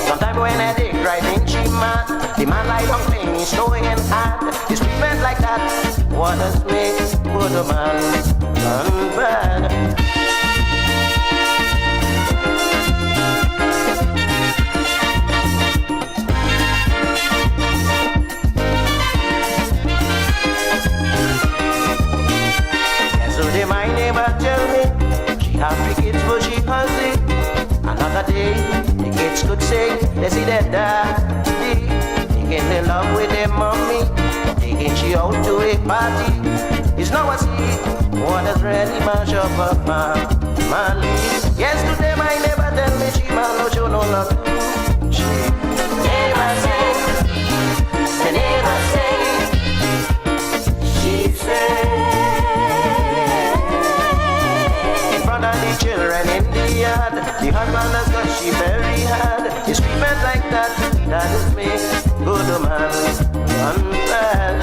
Sometimes when I dig right in, she mad. The man lie down playing, he's snowing and hard. His treatment like that, what does make good a man and bad? Yesterday my neighbor tell me she have 3 kids but she has it. Another day the kids could say they see their daddy making in love with their mommy, taking she out to a party. It's now I see what has really mash up a family. Yesterday my neighbor tell me she man no show no love to. She never say, they never say, she say. In front of the children in the yard, the husband has got she very hard. His treatment like that, that is me, good man, and bad.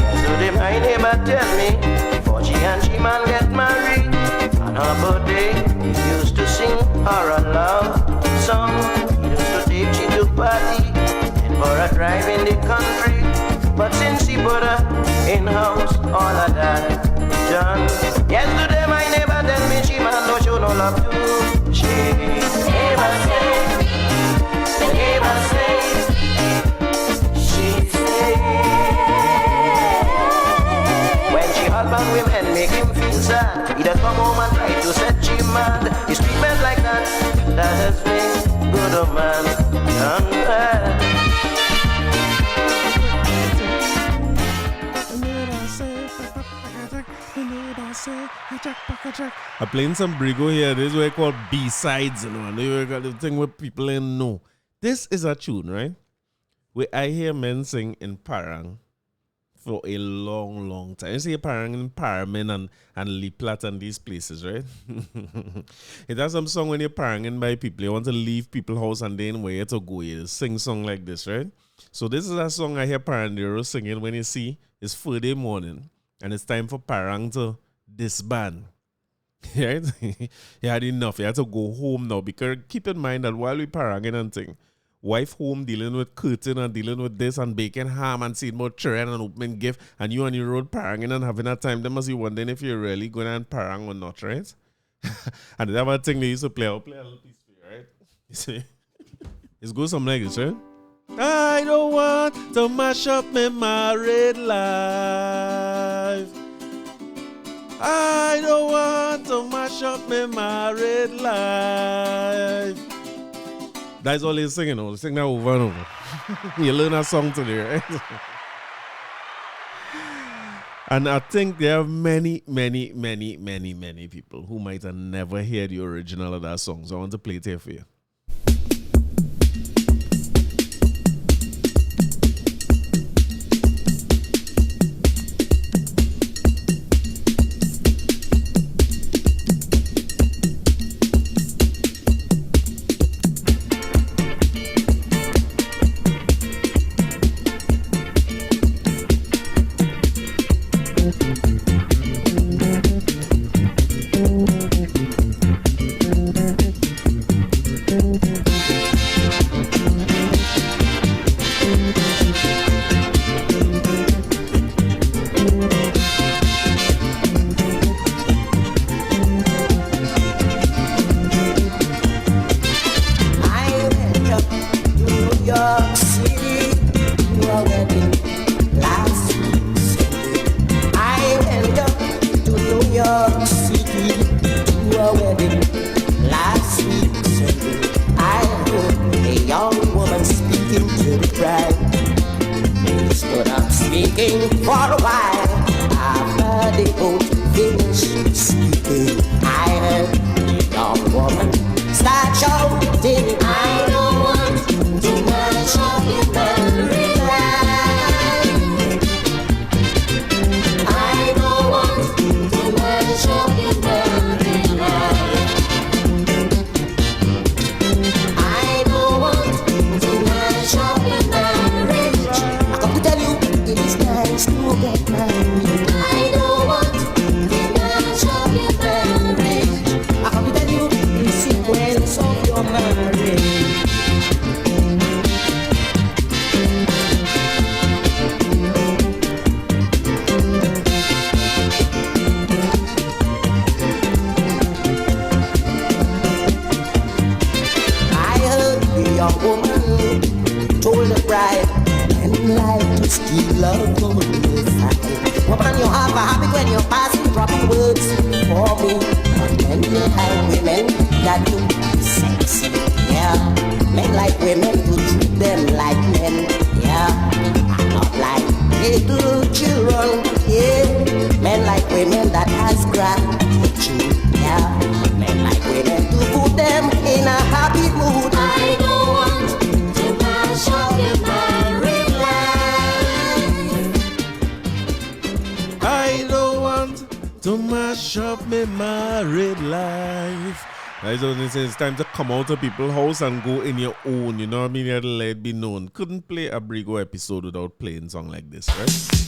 Yesterday my neighbor tell me, before she and she man get married, on her birthday, he used to sing her a love song. He used to take she to party and for a drive in the country. But since he put her in-house, all of that done. Yesterday my neighbor tell me she man no show no love to. She never say, never say, she say. When she husband women make him feel sad, he does come home and try to set she mad. His treatment like that, that has made good a man and bad. I'm playing some Brigo here. This is what I call B-sides, and they got the thing where people ain't know. This is a tune, right? Where I hear men sing in Parang for a long, long time. You see Parang in Paramin and Liplat and these places, right? It has some song when you're paranging by people. You want to leave people's house and then where to go. You sing song like this, right? So this is a song I hear Parandero singing when you see it's Friday morning and it's time for Parang to disband. Right? You had enough. You had to go home now, because keep in mind that while we paranging and thing, wife home dealing with curtain and dealing with this and baking ham and seeing more children and opening gift, and you on your road paranging and having that time, they must be wondering if you're really going to parang or not, right? And the other thing they used to play, I'll play a little piece for you, right? You see? It goes something like this, right? I don't want to mash up my married life. I don't want to mash up my married life. That's all they're singing. Oh, sing that over and over. You learn a song today, right? And I think there are many people who might have never heard the original of that song. So I want to play it here for you. It's time to come out of people's house and go in your own, you know what I mean? You have to let it be known. Couldn't play a Brigo episode without playing a song like this, right?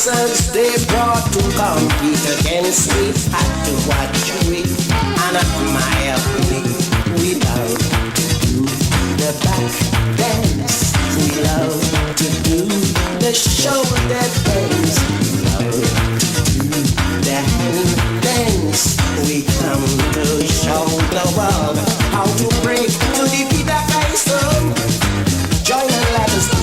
forces they brought to compete against me had to watch we and admire we. We love to do the back dance. We love to do the shoulder dance. We love to do the hand dance. We come to show the world how to break to the beat that I song. Join and let us do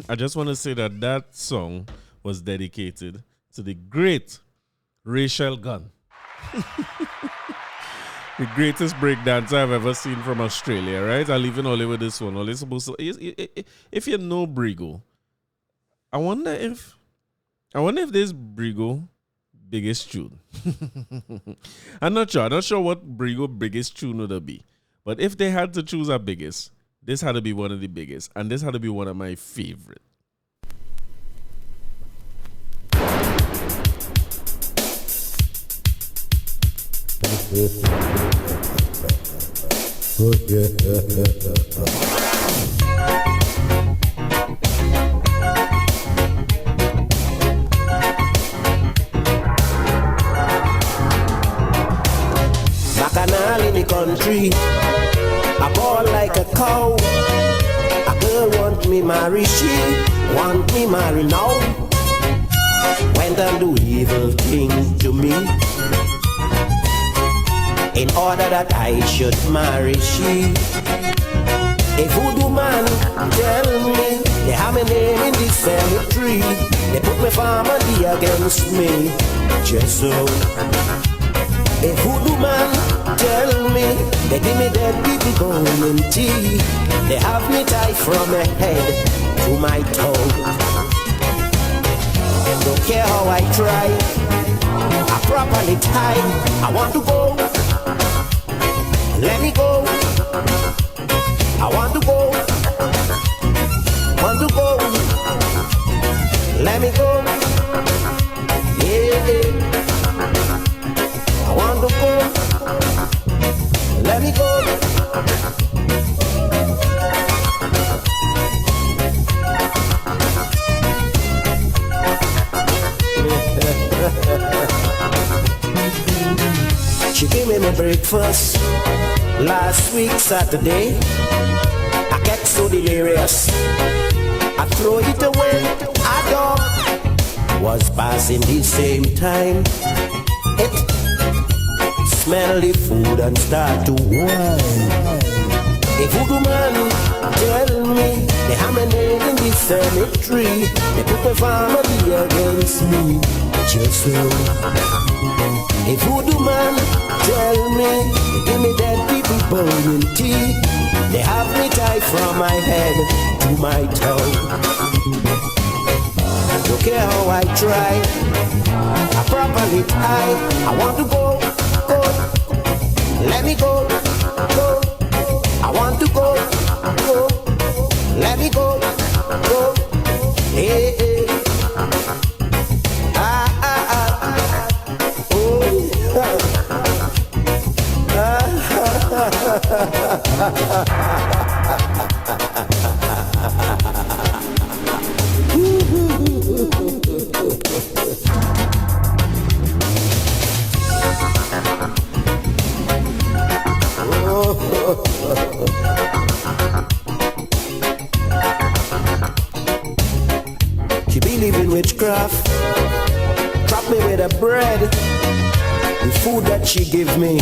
I just want to say that that song was dedicated to the great Rachel Gunn. The greatest breakdancer I've ever seen from Australia, right? I'll even only with this one. Only supposed to, if you know Brigo, I wonder if this Brigo biggest tune. I'm not sure what Brigo biggest tune would be. But if they had to choose a biggest, this had to be one of the biggest, and this had to be one of my favorite. Bacchanal in the country, I ball like a cow. A girl want me marry, she want me marry now. Went and do evil things to me in order that I should marry she. A voodoo man tell me they have my name in the cemetery. They put my family against me, just so. A voodoo man tell me they give me dead people bone and tea. They have me tied from my head to my toe. Don't care how I try, I properly tied. I want to go, let me go. I want to go, let me go. Yeah, I want to go, let me go. She gave me my breakfast last week Saturday. I get so delirious, I throw it away. I thought was passing the same time. It smell the food and start to whine. A voodoo man tell me they have my name in the cemetery. They put my family against me, just so. A voodoo man tell me they give me dead people bone and tea. They have me tied from my head to my toe. Don't care how I try, I properly tie. I want to go, let me go. I want to go, let me go. Hey, hey. She believe in witchcraft, trap me with the bread, the food that she give me.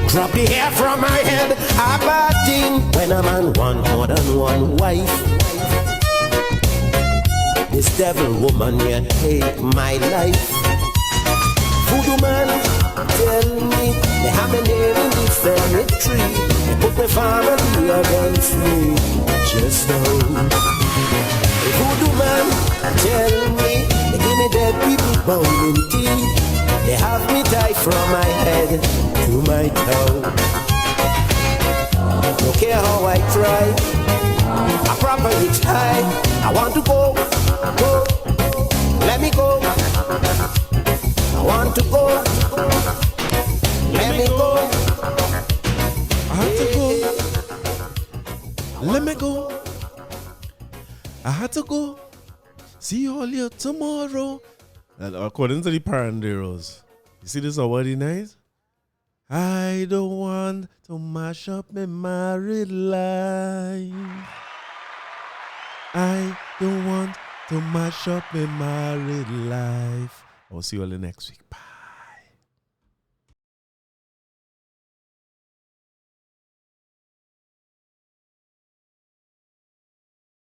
Drop the hair from my head, a bad thing when a man want more than one wife. This devil woman here take my life. Voodoo man tell me they have my name in the cemetery. They put my family are gone free. Just know the voodoo man tell me, they give me dead people bound in tea. They have me tied from my head to my toe. Don't care how I try, I properly try. I want to go, let me go. I want to go, let me go. I had to go. Let me go. I had to go. See all you tomorrow. According to the Paranderos. You see this already nice? I don't want to mash up my married life. I don't want to mash up my married life. I'll see you all the next week. Bye.